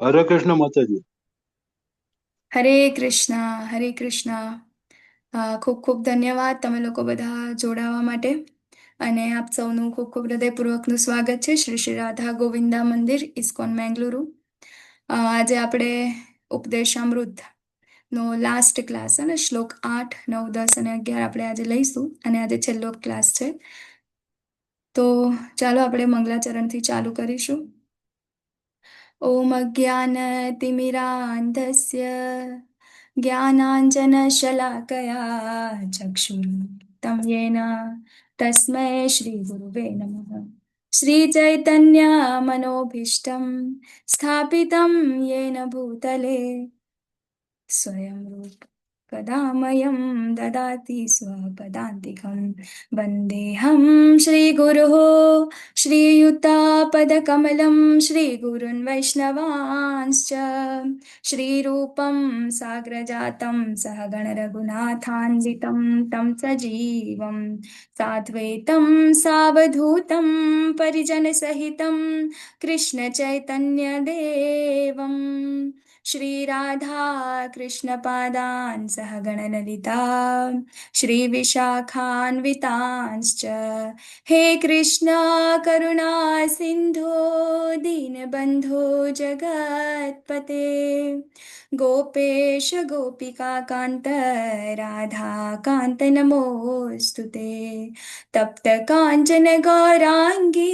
હરે કૃષ્ણ માતાજી. હરે કૃષ્ણ. હરે કૃષ્ણ. ખૂબ ખૂબ ધન્યવાદ તમે લોકો બધા જોડાવા માટે. અને આપ સૌનું ખૂબ ખૂબ હૃદયપૂર્વકનું સ્વાગત છે શ્રી શ્રી રાધા ગોવિંદા મંદિર ઇસ્કોન મેંગલુરુ. આજે આપણે ઉપદેશામૃત નો લાસ્ટ ક્લાસ અને શ્લોક 8, 9, 10 અને 11 આપણે આજે લઈશું અને આજે છેલ્લો ક્લાસ છે. તો ચાલો આપણે મંગલાચરણથી ચાલુ કરીશું. ઓમ અજ્ઞાનતિમિરાન્ધસ્ય જ્ઞાનાંજનશલાકયા ચક્ષુરુન્મિલિतं येन તસ્मै શ્રીગુરુવે નમઃ. શ્રીચૈતન્યમનોભીષ્ટં સ્થાપિतं येन भूतले स्वयं रूप कदा मह्यं ददाति स्वपदान्तिकं. वन्देऽहं श्रीगुरुः श्रीयुतापदकमलं श्रीगुरुन् वैष्णवांश्च श्रीरूपं साग्रजातं सहगण रघुनाथान्वितं तं सजीवं साद्वैतं सावधूतं परिजनसहितं कृष्णचैतन्यदेवं श्रीराधा कृष्णपादान् सहगणललिता श्रीविशाखान्वितांश्च हे कृष्ण करुणा सिन्धो दीनबन्धो जगत्पते गोपेश गोपिकान्त राधाकान्त नमोऽस्तु ते. तप्त काञ्चन गौराङ्गी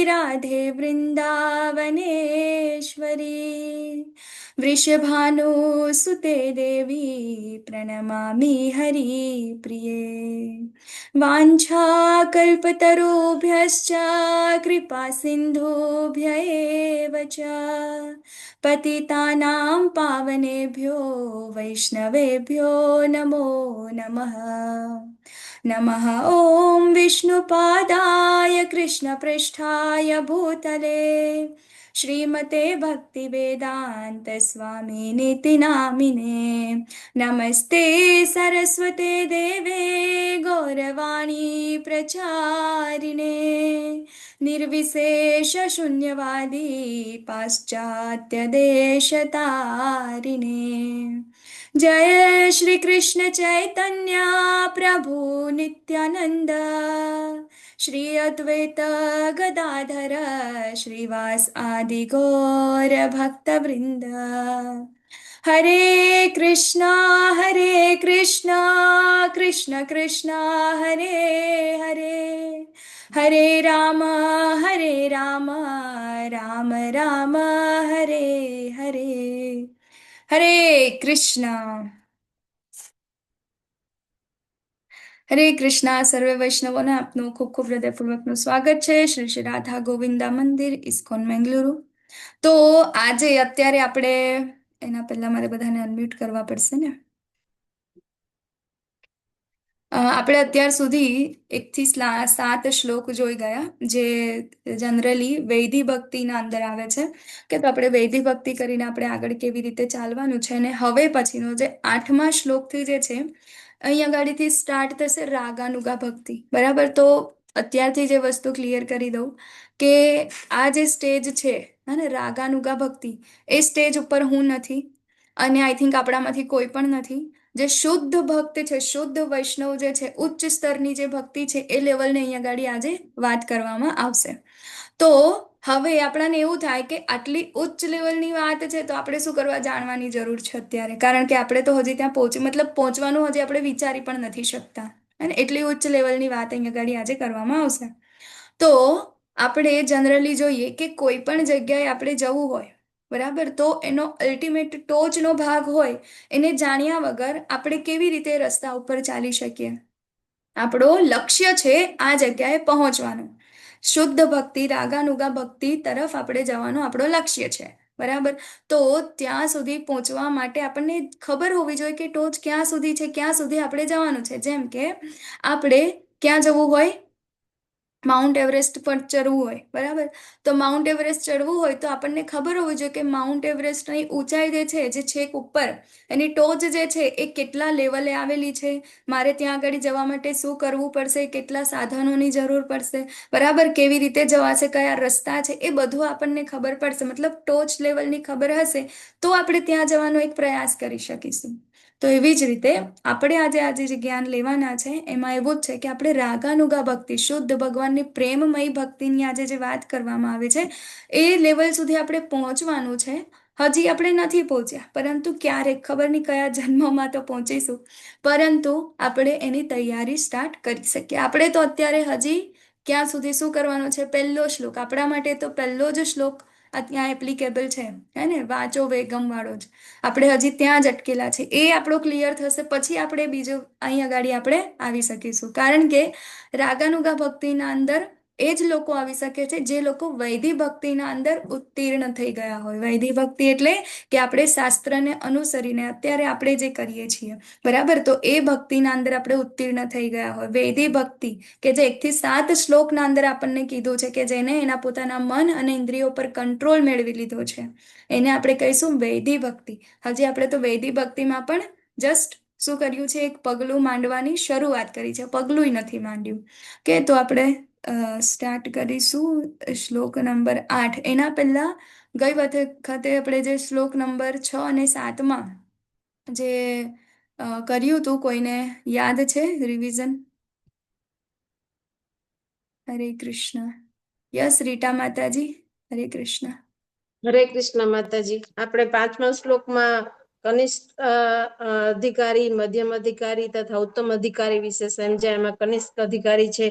राधे वृन्दावनेश्वरी वृषभानुसुते देवी प्रणमामि हरिप्रिये. वाञ्छाकल्पतरुभ्यश्च कृपा सिन्धुभ्य एव च पतितानां पावनेभ्यो वैष्णवेभ्यो नमो नमः. नमः ॐ विष्णुपादाय कृष्णपृष्ठाय भूतले श्रीमते भक्तिवेदान्त स्वामिनिति नामिने. नमस्ते सरस्वते देवे गौरवाणी प्रचारिणे निर्विशेष शून्यवादी पाश्चात्य देशतारिणे. जय श्री कृष्ण चैतन्य प्रभु नित्यानंद श्री अद्वैत गदाधर श्रीवास आदि गौर भक्त वृंद. हरे कृष्णा कृष्ण कृष्ण हरे हरे हरे राम राम राम हरे हरे. हरे कृष्ण. હરે કૃષ્ણ. સર્વે વૈષ્ણવોને આપનું ખૂબ ખૂબ હૃદયપૂર્વકનું સ્વાગત છે શ્રી શ્રી રાધા ગોવિંદા મંદિર ઇસ્કોન મેંગલુરુ. તો આજે અત્યારે આપણે એના પહેલા મારે બધાને અનમ્યુટ કરવા પડશે ને. આપણે અત્યાર સુધી 1 થી 7 શ્લોક જોઈ ગયા જે જનરલી વૈદિક ભક્તિના અંદર આવે છે કે તો આપણે વૈદિક ભક્તિ કરીને આપણે આગળ કેવી રીતે ચાલવાનું છે. અને હવે પછીનો જે 8મા શ્લોકથી જે છે અહીંયા ગાડીથી સ્ટાર્ટ થશે રાગાનુગા ભક્તિ. બરાબર. તો અત્યારથી જે વસ્તુ ક્લિયર કરી દઉં કે આ જે સ્ટેજ છે ને રાગાનુગા ભક્તિ, એ સ્ટેજ ઉપર હું નથી અને આઈ થિંક આપણામાંથી કોઈ પણ નથી. જે શુદ્ધ ભક્ત છે, શુદ્ધ વૈષ્ણવ જે છે, ઉચ્ચ સ્તરની જે ભક્તિ છે એ લેવલને અહીંયા ગાડી આજે વાત કરવામાં આવશે. તો હવે આપણાને એવું થાય કે આટલી ઉચ્ચ લેવલની વાત છે તો આપણે શું કરવા જાણવાની જરૂર છે અત્યારે, કારણ કે આપણે તો હજી ત્યાં પહોંચવાનું હજી આપણે વિચારી પણ નથી શકતા. અને એટલી ઉચ્ચ લેવલની વાત અહીંયા ગાડી આજે કરવામાં આવશે. તો આપણે જનરલી જોઈએ કે કોઈ પણ જગ્યાએ આપણે જવું હોય, બરાબર, તો એનો અલ્ટિમેટ ટોચનો ભાગ હોય એને જાણ્યા વગર આપણે કેવી રીતે રસ્તા ઉપર ચાલી શકીએ. આપણો લક્ષ્ય છે આ જગ્યાએ પહોંચવાનું. શુદ્ધ ભક્તિ, રાગાનુગા ભક્તિ તરફ આપણે જવાનું આપણો લક્ષ્ય છે. બરાબર. તો ત્યાં સુધી પહોંચવા માટે આપણને ખબર હોવી જોઈએ કે ટોચ ક્યાં સુધી છે, ક્યાં સુધી આપણે જવાનું છે. જેમ કે આપણે ક્યાં જવું હોય, માઉન્ટ એવરેસ્ટ પર ચડવું હોય, બરાબર? તો માઉન્ટ એવરેસ્ટ ચડવું હોય તો આપણને ખબર હોવી જોઈએ કે માઉન્ટ એવરેસ્ટની ઊંચાઈ જે છેક ઉપર, એની ટોચ જે છે એ કેટલા લેવલે આવેલી છે, મારે ત્યાં આગળ જવા માટે શું કરવું પડશે, કેટલા સાધનોની જરૂર પડશે, બરાબર? કેવી રીતે જવાશે, કયા રસ્તા છે, એ બધું આપણને ખબર પડશે. મતલબ ટોચ લેવલની ખબર હશે તો આપણે ત્યાં જવાનો એક પ્રયાસ કરી શકીશું. તો એવી જ રીતે આપણે આજે જે જ્ઞાન લેવાના છે એમાં એવું જ છે કે આપણે રાગાનુગા ભક્તિ, શુદ્ધ ભગવાનની પ્રેમમય ભક્તિની આજે જે વાત કરવામાં આવે છે એ લેવલ સુધી આપણે પહોંચવાનું છે. હજી આપણે નથી પહોંચ્યા, પરંતુ ક્યારેક ખબર નહીં કયા જન્મમાં તો પહોંચીશું, પરંતુ આપણે એની તૈયારી સ્ટાર્ટ કરી શકીએ. આપણે તો અત્યારે હજી ક્યાં સુધી શું કરવાનો છે? પહેલો શ્લોક, આપણા માટે તો પહેલો જ શ્લોક ત્યાં એપ્લિકેબલ છે, હે ને? વાંચો વેગમ વાળો જ. આપણે હજી ત્યાં જ અટકેલા છે. એ આપણો ક્લિયર થશે પછી આપણે બીજું અહીં આગળ આપણે આવી શકીશું. કારણ કે રાગાનુગા ભક્તિના અંદર એ જ લોકો આવી શકે છે જે લોકો વૈદિક ભક્તિના અંદર ઉત્તીર્ણ થઈ ગયા હોય. વૈદિક ભક્તિ એટલે કે આપણે શાસ્ત્રને અનુસરીને અત્યારે આપણે જે કરીએ છીએ, બરાબર? તો એ ભક્તિના અંદર આપણે ઉત્તીર્ણ થઈ ગયા હોય. વૈદિક ભક્તિ કે જે 1 થી 7 શ્લોકના અંદર આપણને કીધું છે કે જેને એના પોતાના મન અને ઇન્દ્રિયો પર કંટ્રોલ મેળવી લીધો છે, એને આપણે કહીશું વૈદિક ભક્તિ. હજી આપણે તો વૈદિક ભક્તિમાં પણ જસ્ટ શું કર્યું છે? એક પગલું માંડવાની શરૂઆત કરી છે, પગલું નથી માંડ્યું. કે તો આપણે સ્ટાર્ટ કરીશું શ્લોક નંબર 8. એના પહેલા ગઈ વખતે આપણે જે શ્લોક નંબર 6 અને 7માં જે કર્યું હતું, કોઈને યાદ છે રિવિઝન? હરે કૃષ્ણ. યસ રીટા માતાજી, હરે કૃષ્ણ. હરે કૃષ્ણ માતાજી. આપણે 5મા શ્લોકમાં કનિષ્ઠ અધિકારી, મધ્યમ અધિકારી તથા ઉત્તમ અધિકારી વિશે સમજ્યા. એમાં કનિષ્ઠ અધિકારી છે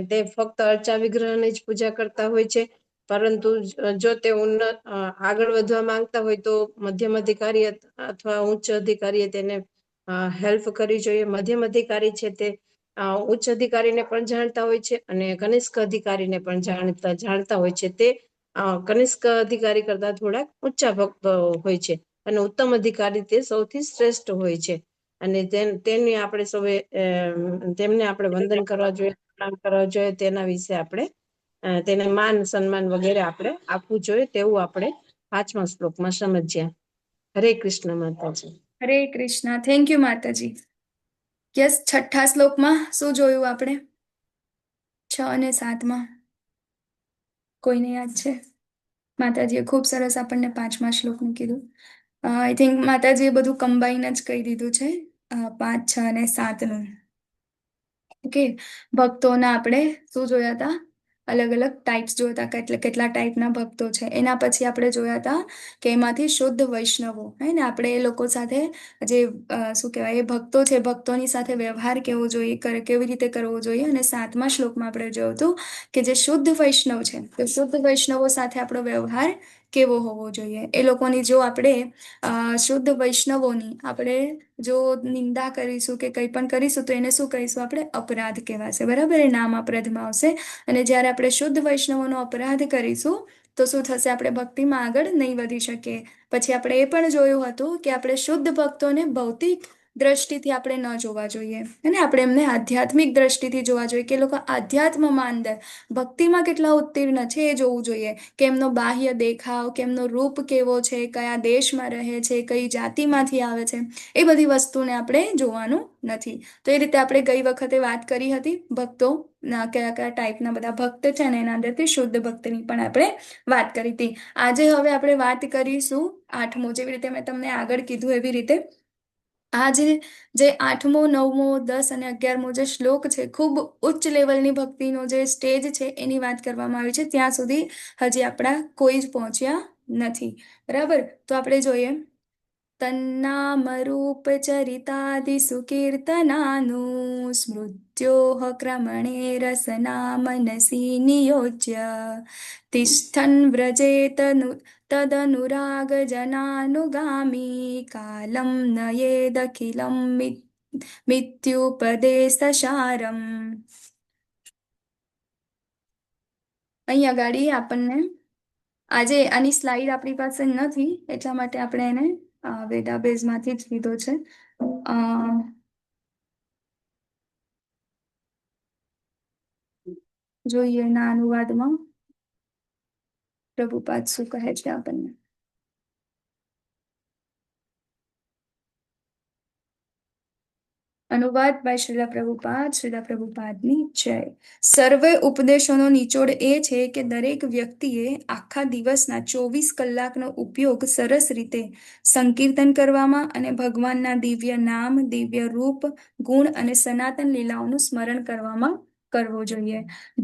તે ફક્ત અર્ચા વિગ્રહની જ પૂજા કરતા હોય છે, પરંતુ જો તે આગળ વધવા માંગતા હોય તો મધ્યમ અધિકારી અથવા ઉચ્ચ અધિકારીએ તેને હેલ્પ કરવી જોઈએ. મધ્યમ અધિકારી છે તે ઉચ્ચ અધિકારીને પણ જાણતા હોય છે અને કનિષ્ઠ અધિકારીને પણ જાણતા હોય છે. તે કનિષ્ઠ અધિકારી કરતા થોડાક ઊંચા ભક્ત હોય છે અને ઉત્તમ અધિકારી તે સૌથી શ્રેષ્ઠ હોય છે. અને તેમને આપણે વંદન કરવા જોઈએ, પ્રણામ કરવા જોઈએ. તેના વિશે આપણે તેને માન સન્માન વગેરે આપણે આપવું જોઈએ, તેવું આપણે 5મા શ્લોકમાં સમજ્યા. હરે કૃષ્ણ માતાજી. હરે કૃષ્ણ. થેન્ક યુ માતાજી. યસ, 6થા શ્લોકમાં શું જોયું આપણે? 6 અને 7માં કોઈને યાદ છે? માતાજીએ ખૂબ સરસ આપણને 5મા શ્લોકનું કીધું. આઈ થિંક માતાજીએ બધું કમ્બાઈન જ કહી દીધું છે, 5, 6 અને 7નું. ઓકે, ભક્તોના આપણે શું જોયા હતા? અલગ અલગ ટાઈપ્સ જોયા હતા, કેટલા ટાઈપના ભક્તો છે. એના પછી આપણે જોયા હતા કે એમાંથી શુદ્ધ વૈષ્ણવો, હે ને? આપણે એ લોકો સાથે જે શું કહેવાય, એ ભક્તો છે, ભક્તોની સાથે વ્યવહાર કેવો જોઈએ, કેવી રીતે કરવો જોઈએ. અને 7મા શ્લોકમાં આપણે જોયું હતું કે જે શુદ્ધ વૈષ્ણવ છે, તો શુદ્ધ વૈષ્ણવો સાથે આપણો વ્યવહાર કેવો હોવો જોઈએ. એ લોકોની જો આપણે શુદ્ધ વૈષ્ણવોની આપણે જો નિંદા કરીશું કે કંઈ પણ કરીશું તો એને શું કહીશું? આપણે અપરાધ કહેવાશે, બરાબર? એ નામ અપરાધમાં આવશે. અને જ્યારે આપણે શુદ્ધ વૈષ્ણવોનો અપરાધ કરીશું તો શું થશે? આપણે ભક્તિમાં આગળ નહીં વધી શકીએ. પછી આપણે એ પણ જોયું હતું કે આપણે શુદ્ધ ભક્તોને ભૌતિક દ્રષ્ટિથી આપણે ન જોવા જોઈએ, અને આપણે એમને આધ્યાત્મિક દ્રષ્ટિથી જોવા જોઈએ કે લોકો આધ્યાત્મમાં અંદર ભક્તિમાં કેટલા ઉત્તીર્ણ છે એ જોવું જોઈએ. કે એમનો બાહ્ય દેખાવ, કે એમનો રૂપ કેવો છે, કયા દેશમાં રહે છે, કઈ જાતિમાંથી આવે છે, એ બધી વસ્તુને આપણે જોવાનું નથી. તો એ રીતે આપણે ગઈ વખતે વાત કરી હતી ભક્તો કયા કયા ટાઈપના બધા ભક્ત છે ને એના અંદરથી શુદ્ધ ભક્તની પણ આપણે વાત કરી હતી. આજે હવે આપણે વાત કરીશું 8મો. જેવી રીતે મેં તમને આગળ કીધું એવી રીતે આજે જે 8મો, 9મો, 10 અને 11મો જે શ્લોક છે, ખૂબ ઉચ્ચ લેવલની ભક્તિનો જે સ્ટેજ છે એની વાત કરવામાં આવી છે. ત્યાં સુધી હજી આપણા કોઈ જ પહોંચ્યા નથી, બરાબર? તો આપણે જોઈએ તન્નામરૂપ ચરિતાદિસુ કીર્તનાનું સ્મૃત્યોઃ ક્રમણે રસના મનસી નિયોજ્ય તિષ્ઠન વ્રજેતનુ તદનુરાગ જનાનુગામી કાલમ નયેદખિલમ મિત્યુપદેશસારમ. અહીંયા ગાડી આપણને આજે આની સ્લાઇડ આપણી પાસે નથી, એટલા માટે આપણે એને ડેટાબેઝમાંથી જ લીધો છે. જોઈએ એના અનુવાદમાં પ્રભુપાદ શું કહે છે આપણને. અનુવાદ બાય શ્રીલા પ્રભુપાદની જય. સર્વે ઉપદેશોનો નિચોડ એ છે કે દરેક વ્યક્તિએ આખા દિવસના 24 કલાકનો ઉપયોગ સરસ રીતે સંકીર્તન કરવામાં અને ભગવાનના દિવ્ય નામ, દિવ્ય રૂપ, ગુણ અને સનાતન લીલાઓનું સ્મરણ કરવામાં કરવો જોઈએ,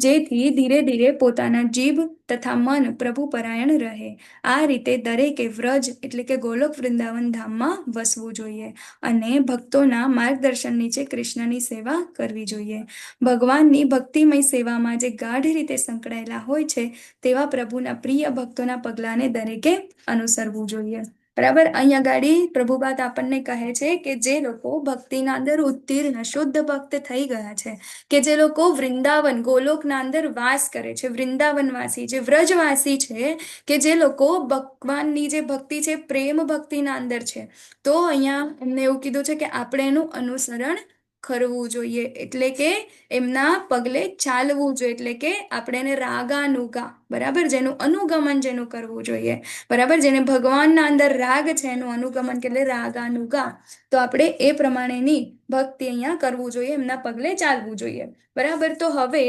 જેથી ધીરે ધીરે પોતાના જીભ તથા મન પ્રભુ પરાયણ રહે. આ રીતે દરેકે વ્રજ એટલે કે ગોલોક વૃંદાવન ધામમાં વસવું જોઈએ અને ભક્તોના માર્ગદર્શન નીચે કૃષ્ણની સેવા કરવી જોઈએ. ભગવાનની ભક્તિમય સેવામાં જે ગાઢ રીતે સંકળાયેલા હોય છે તેવા પ્રભુના પ્રિય ભક્તોના પગલાને દરેકે અનુસરવું જોઈએ. બરાબર. અહીંયા ગાડી પ્રભુપાદ આપણને કહે છે કે જે લોકો ભક્તિના અંદર ઉત્તીર્ણ શુદ્ધ ભક્ત થઈ ગયા છે, કે જે લોકો વૃંદાવન ગોલોકના અંદર વાસ કરે છે, વૃંદાવનવાસી જે વ્રજવાસી છે, કે જે લોકો ભગવાનની જે ભક્તિ છે પ્રેમ ભક્તિના અંદર છે, તો અહીંયા એમને એવું કીધું છે કે આપણે એનું અનુસરણ કરવું જોઈએ, એટલે કે એમના પગલે ચાલવું જોઈએ, એટલે કે આપણે એને રાગાનુગા, બરાબર, જેનું અનુગમન જેનું કરવું જોઈએ, બરાબર, જેને ભગવાનના અંદર રાગ છે એનું અનુગમન એટલે રાગાનુગા, તો આપણે એ પ્રમાણેની ભક્તિ અહીંયા કરવું જોઈએ, એમના પગલે ચાલવું જોઈએ. બરાબર. તો હવે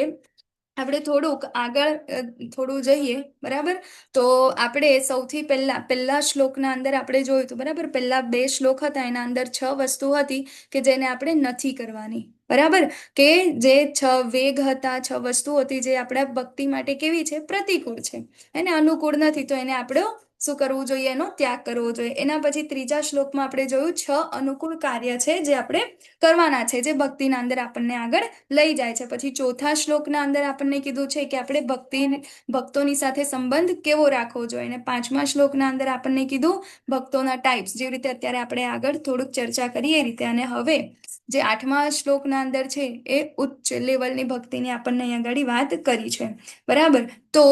આપણે થોડુંક આગળ થોડું જઈએ. બરાબર. તો આપણે સૌથી પહેલા શ્લોકના અંદર આપણે જોયું હતું, બરાબર, પહેલા 2 શ્લોક હતા એના અંદર 6 વસ્તુ હતી કે જેને આપણે નથી કરવાની. બરાબર, કે જે 6 વેગ હતા, 6 વસ્તુ હતી જે આપણા ભક્તિ માટે કેવી છે, પ્રતિકૂળ છે, એને અનુકૂળ નથી, તો એને આપણે શું કરવું જોઈએ, એનો ત્યાગ કરવો જોઈએ. એના પછી 3જા શ્લોકમાં આપણે જોયું 6 અનુકૂળ કાર્ય છે જે આપણે કરવાના છે, જે ભક્તિના અંદર આપણને આગળ લઈ જાય છે. પછી 4થા શ્લોકના અંદર આપણને કીધું છે કે આપણે ભક્તોની સાથે સંબંધ કેવો રાખવો જોઈએ, અને 5મા શ્લોકના અંદર આપણને કીધું ભક્તોના ટાઈપ્સ, જેવી રીતે અત્યારે આપણે આગળ થોડુંક ચર્ચા કરીએ એ રીતે. અને હવે જે 8મા શ્લોકના અંદર છે એ ઉચ્ચ લેવલની ભક્તિની આપણને અહીંયા આગળ વાત કરી છે. બરાબર. તો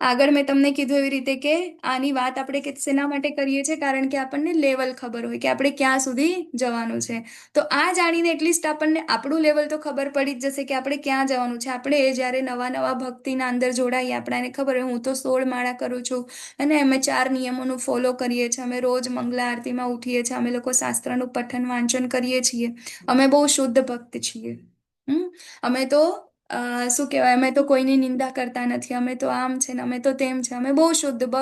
આગળ મેં તમને કીધું એવી રીતે કે આની વાત આપણે શેના માટે કરીએ છીએ, કારણ કે આપણને લેવલ ખબર હોય કે આપણે ક્યાં સુધી જવાનું છે. તો આ જાણીને એટલીસ્ટ આપણને આપણું લેવલ તો ખબર પડી જ જશે કે આપણે ક્યાં જવાનું છે. આપણે જ્યારે નવા ભક્તિના અંદર જોડાઈએ, આપણને ખબર હોય હું તો 16 માળા કરું છું અને અમે 4 નિયમોનું ફોલો કરીએ છીએ, અમે રોજ મંગલા આરતીમાં ઉઠીએ છીએ, અમે લોકો શાસ્ત્રનું પઠન વાંચન કરીએ છીએ, અમે બહુ શુદ્ધ ભક્ત છીએ. અમે તો શું કહેવાય, અમે તો કોઈની નિંદા કરતા નથી, અમે તો આમ છે ને અમે તો તેમ છે, અમે બહુ શુદ્ધ, બહુ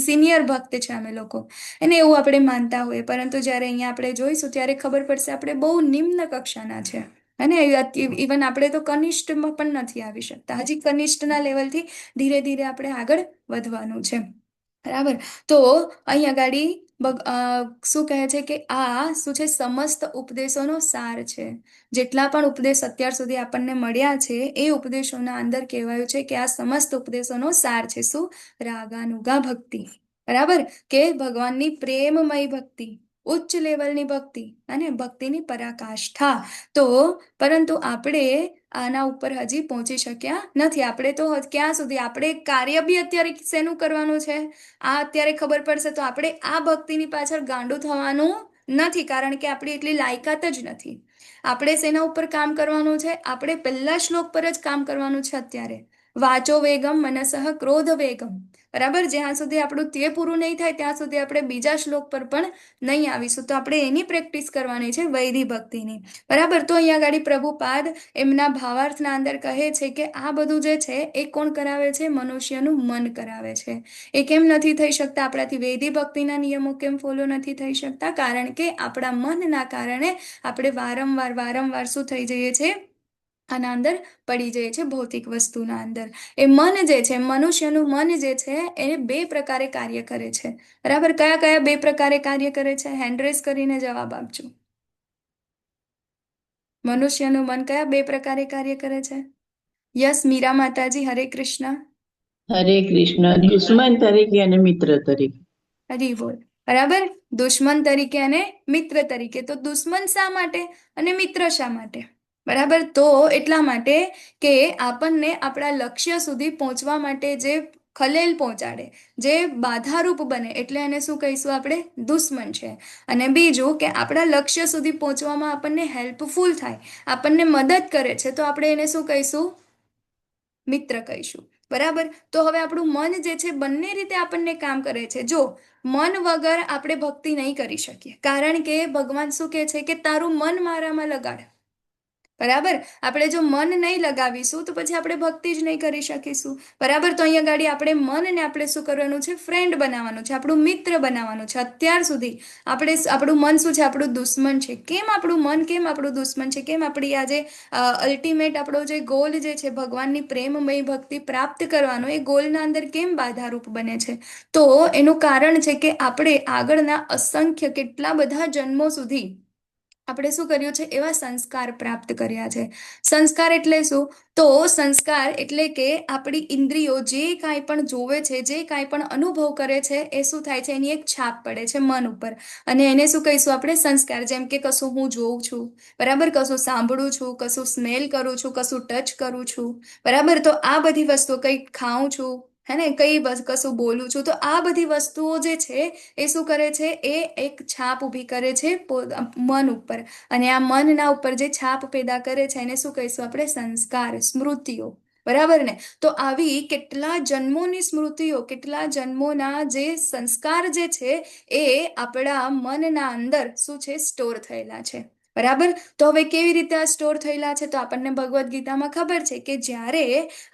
સિનિયર ભક્ત છે અમે લોકો, અને એવું આપણે માનતા હોઈએ. પરંતુ જ્યારે અહીંયા આપણે જોઈશું ત્યારે ખબર પડશે આપણે બહુ નિમ્ન કક્ષાના છે, અને ઇવન આપણે તો કનિષ્ઠમાં પણ નથી આવી શકતા. હજી કનિષ્ઠના લેવલથી ધીરે ધીરે આપણે આગળ વધવાનું છે. બરાબર. તો અહીંયા ગાડી શું કહે છે કે આ શું છે, સમસ્ત ઉપદેશોનો સાર છે. જેટલા પણ ઉપદેશ અત્યાર સુધી આપણને મળ્યા છે એ ઉપદેશોના અંદર કહેવાયું છે કે આ સમસ્ત ઉપદેશોનો સાર છે. શું? રાગાનુગા ભક્તિ. બરાબર, કે ભગવાનની પ્રેમમય ભક્તિ, ઉચ્ચ લેવલની ભક્તિ અને ભક્તિની પરાકાષ્ઠા. તો પરંતુ આપણે આના ઉપર હજી પહોંચી શક્યા નથી. આપણે તો ક્યાં સુધી, આપણે કાર્ય બી અત્યારે શેનું કરવાનું છે, આ અત્યારે ખબર પડશે તો આપણે આ ભક્તિની પાછળ ગાંડું થવાનું નથી, કારણ કે આપણી એટલી લાયકાત જ નથી. આપણે શેના ઉપર કામ કરવાનું છે, આપણે પહેલા શ્લોક પર જ કામ કરવાનું છે અત્યારે. વાચો વેગમ મનસઃ ક્રોધ વેગમ. બરાબર. જ્યાં સુધી આપણું તે પૂરું નહીં થાય ત્યાં સુધી આપણે બીજા શ્લોક પર પણ નહીં આવીશું. તો આપણે એની પ્રેક્ટિસ કરવાની છે, વૈદી ભક્તિની. બરાબર. તો અહીંયા આગળ પ્રભુપાદ એમના ભાવાર્થના અંદર કહે છે કે આ બધું જે છે એ કોણ કરાવે છે, મનુષ્યનું મન કરાવે છે. એ કેમ નથી થઈ શકતા, આપણાથી વૈદી ભક્તિના નિયમો કેમ ફોલો નથી થઈ શકતા, કારણ કે આપણા મનના કારણે આપણે વારંવાર શું થઈ જઈએ છે, આના અંદર પડી જઈએ છે, ભૌતિક વસ્તુના અંદર. એ મન જે છે, મનુષ્યનું મન જે છે એ 2 પ્રકારે કાર્ય કરે છે. બરાબર. કયા કયા 2 પ્રકારે કાર્ય કરે છે? હેન્ડ રેઝ કરીને જવાબ આપજો. મનુષ્યનું મન કયા 2 પ્રકારે કાર્ય કરે છે? યસ, મીરા માતાજી, હરે કૃષ્ણ. હરે કૃષ્ણ. દુશ્મન તરીકે અને મિત્ર તરીકે. હરી બોલ. બરાબર. દુશ્મન તરીકે અને મિત્ર તરીકે. તો દુશ્મન શા માટે અને મિત્ર શા માટે? બરાબર. તો એટલા માટે કે આપણને આપણા લક્ષ્ય સુધી પહોંચવા માટે જે ખલેલ પહોંચાડે, જે બાધારૂપ બને, એટલે એને શું કહીશું આપણે? દુશ્મન છે. અને બીજું કે આપણા લક્ષ્ય સુધી પહોંચવામાં આપણને હેલ્પફુલ થાય, આપણને મદદ કરે છે, તો આપણે એને શું કહીશું? મિત્ર કહીશું, બરાબર. તો હવે આપણું મન જે છે બંને રીતે આપણને કામ કરે છે. જો મન વગર આપણે ભક્તિ નહીં કરી શકીએ, કારણ કે ભગવાન શું કહે છે કે તારું મન મારામાં લગાડ, બરાબર. આપણે જો મન નહીં લગાવીશું તો પછી આપણે ભક્તિ જ નહીં કરી શકીશું, બરાબર. તો અહીંયા ગાડી આપણે મનને આપણે શું કરવાનું છે, ફ્રેન્ડ બનાવવાનું છે, આપણું મિત્ર બનાવવાનું છે. અત્યાર સુધી આપણું મન શું છે, આપણું દુશ્મન છે. કેમ આપણું મન કેમ આપણું દુશ્મન છે? કેમ આપણી આ જે અલ્ટિમેટ આપણો જે ગોલ જે છે ભગવાનની પ્રેમમય ભક્તિ પ્રાપ્ત કરવાનો, એ ગોલના અંદર કેમ બાધારૂપ બને છે? તો એનું કારણ છે કે આપણે આગળના અસંખ્ય કેટલા બધા જન્મો સુધી આપણે શું કર્યું છે, એવા સંસ્કાર પ્રાપ્ત કર્યા છે. સંસ્કાર એટલે શું? તો સંસ્કાર એટલે કે આપણી ઇન્દ્રિયો જે કાંઈ પણ જોવે છે, જે કાંઈ પણ અનુભવ કરે છે, એ શું થાય છે, એની એક છાપ પડે છે મન ઉપર, અને એને શું કહીશું આપણે, સંસ્કાર. જેમ કે કશું હું જોઉં છું, બરાબર, કશું સાંભળું છું, કશું સ્મેલ કરું છું, કશું ટચ કરું છું, બરાબર. તો આ બધી વસ્તુઓ, કંઈક ખાઉં છું, હે ને, કશું બોલું છું, તો આ બધી વસ્તુઓ જે છે એ શું કરે છે, એ એક છાપ ઊભી કરે છે મન ઉપર, અને આ મનના ઉપર જે છાપ પેદા કરે છે એને શું કહીશું આપણે, સંસ્કાર, સ્મૃતિઓ, બરાબર ને. તો આવી કેટલા જન્મોની સ્મૃતિઓ, કેટલા જન્મોના જે સંસ્કાર જે છે એ આપણા મનના અંદર શું છે, સ્ટોર થયેલા છે, બરાબર. તો હવે કેવી રીતે આ સ્ટોર થયેલા છે? તો આપણને ભગવદ્ ગીતામાં ખબર છે કે જ્યારે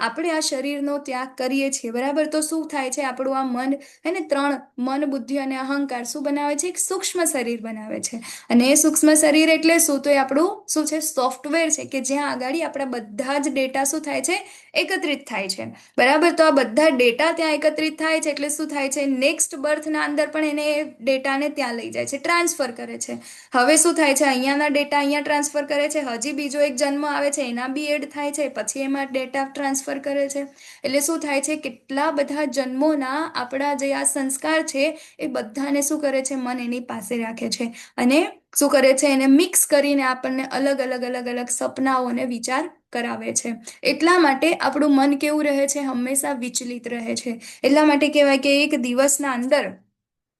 આપણે આ શરીરનો ત્યાગ કરીએ છીએ, બરાબર, તો શું થાય છે, આપણું આ મન, હે ને, 3 મન, બુદ્ધિ અને અહંકાર શું બનાવે છે, એક સૂક્ષ્મ શરીર બનાવે છે. અને એ સૂક્ષ્મ શરીર એટલે શું? તો એ આપણું શું છે, સોફ્ટવેર છે, કે જ્યાં આગળ આપણા બધા જ ડેટા શું થાય છે, એકત્રિત થાય છે, બરાબર. તો આ બધા ડેટા ત્યાં એકત્રિત થાય છે એટલે શું થાય છે, નેક્સ્ટ બર્થના અંદર પણ એને ડેટાને ત્યાં લઈ જાય છે, ટ્રાન્સફર કરે છે. હવે શું થાય છે, અહીંયાના ડેટા અહીંયા ટ્રાન્સફર કરે છે, હજી બીજો એક જન્મ આવે છે, એના બી એડ થાય છે, પછી એમાં ડેટા ટ્રાન્સફર કરે છે. એટલે શું થાય છે, કેટલા બધા જન્મોના આપણા જે આ સંસ્કાર છે એ બધાને શું કરે છે, મન એની પાસે રાખે છે, અને શું કરે છે, એને મિક્સ કરીને આપણને અલગ અલગ અલગ અલગ સપનાઓ અને વિચાર કરાવે છે. એટલા માટે આપણું મન કેવું રહે છે, હંમેશા વિચલિત રહે છે. એટલા માટે કહેવાય કે એક દિવસના અંદર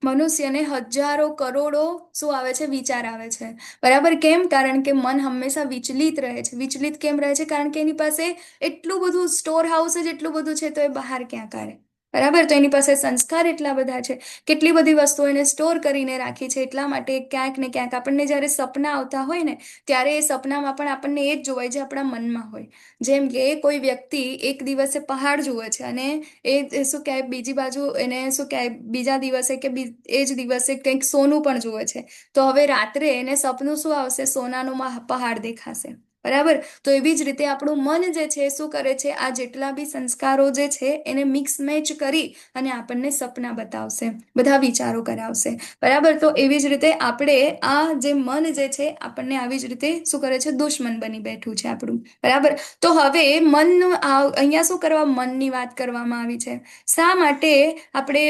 મનુષ્યને હજારો કરોડો શું આવે છે, વિચાર આવે છે, બરાબર. કેમ? કારણ કે મન હંમેશા વિચલિત રહે છે. વિચલિત કેમ રહે છે? કારણ કે એની પાસે એટલું બધું સ્ટોર હાઉસ જ એટલું બધું છે, તો એ બહાર ક્યાં કાઢે, બરાબર. તો એની પાસે સંસ્કાર એટલા બધા છે, કેટલી બધી વસ્તુઓ એને સ્ટોર કરીને રાખી છે. એટલા માટે ક્યાંક ને ક્યાંક આપણને જ્યારે સપના આવતા હોય ને, ત્યારે એ સપનામાં પણ આપણને એ જ જોવાય જે આપણા મનમાં હોય. જેમ કે કોઈ વ્યક્તિ એક દિવસે પહાડ જુએ છે, અને એ શું કહેવાય, બીજી બાજુ એને શું કહેવાય, બીજા દિવસે કે એ જ દિવસે કંઈક સોનું પણ જુએ છે. તો હવે રાત્રે એને સપનું શું આવશે, સોનાનું પહાડ દેખાશે, બરાબર. તો એવી જ રીતે આપણું મન જે છે શું કરે છે, આ જેટલા બી સંસ્કારો જે છે એને મિક્સ મેચ કરી અને આપણને સપના બતાવશે, બધા વિચારો કરાવશે, બરાબર. તો એવી જ રીતે આપણે આ જે મન જે છે આપણને આવી જ રીતે શું કરે છે, દુશ્મન બની બેઠું છે આપણું, બરાબર. તો હવે મનનું અહીંયા શું કરવા, મનની વાત કરવામાં આવી છે. શા માટે આપણે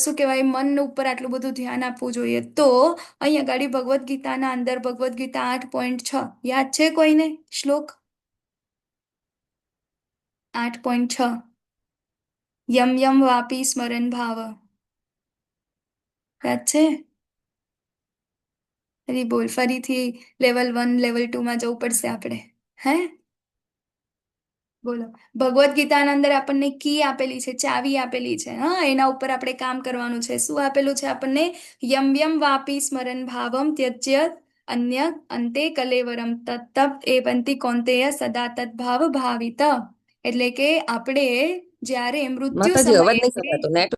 શું કહેવાય, મન ઉપર આટલું બધું ધ્યાન આપવું જોઈએ? તો અહીંયા ગાડી ભગવદ્ ગીતાના અંદર, ભગવદ્ ગીતા 8.6 યાદ છે કોઈને? શ્લોક 8.6, યમ યમ વાપી સ્મરણ ભાવ, યાદ છે? અરે બોલ, ફરીથી લેવલ 1 લેવલ 2 માં જવું પડશે આપણે, હે? બોલો. ભગવદ્ ગીતાના અંદર આપણને કી આપેલી છે, ચાવી આપેલી છે, હા, એના ઉપર આપણે કામ કરવાનું છે. શું આપેલું છે આપણને? યમ યમ વાપી સ્મરણ ભાવમ ત્યજ્ય અન્ય અંતે કલેવરમ તત્તપ એવંતિ કૌંતેય સદા તદ્ભાવ ભાવિત. એટલે કે આપણે જ્યારે મૃત્યુ માતાજી અવાજ નહીં સમયે, સંભળાતો નેટ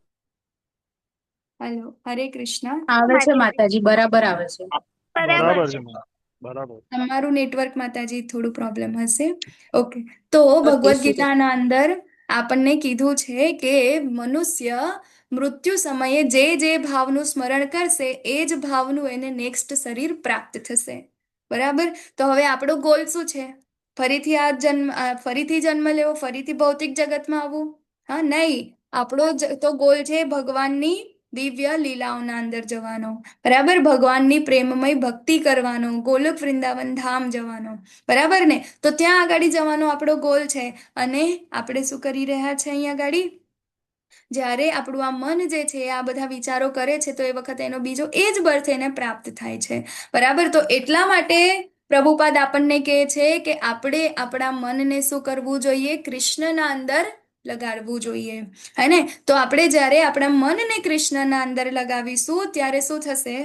હલો, હરે કૃષ્ણ. આવે છે માતાજી, બરાબર આવે છે. બરાબર છે મેમ, બરાબર. તમારું નેટવર્ક માતાજી થોડું પ્રોબ્લેમ હશે. ઓકે. તો નેટવર્ક ભગવદ્ ઇસ્યુ છે. ગીતાના અંદર આપણને કીધું છે કે મનુષ્ય મૃત્યુ સમયે જે જે ભાવનું સ્મરણ કરશે એ જ ભાવનું એને નેક્સ્ટ શરીર પ્રાપ્ત થશે, બરાબર. તો હવે આપણો ગોલ શું છે? ફરીથી જન્મ લેવો, ફરીથી ભૌતિક જગતમાં આવવું? હા, નહીં. આપણો તો ગોલ છે ભગવાનની દિવ્ય લીલાઓના અંદર જવાનો, બરાબર. ભગવાનની પ્રેમમય ભક્તિ કરવાનો, ગોલોક વૃંદાવન ધામ જવાનો, બરાબર ને. તો ત્યાં આગળ જવાનો આપણો ગોલ છે. અને આપણે શું કરી રહ્યા છે અહીંયા આગળ? જ્યારે આપણું આ મન જે છે આ બધા વિચારો કરે છે, તો એ વખતે એનો બીજો એ જ બર્થ એને પ્રાપ્ત થાય છે, બરાબર. તો એટલા માટે પ્રભુપાદ આપણને કહે છે કે આપણે આપણા મનને શું કરવું જોઈએ? કૃષ્ણના અંદર લગાડવું જોઈએ, હે ને? તો આપણે જ્યારે આપણા મનને કૃષ્ણના અંદર લગાવીશું ત્યારે શું થશે?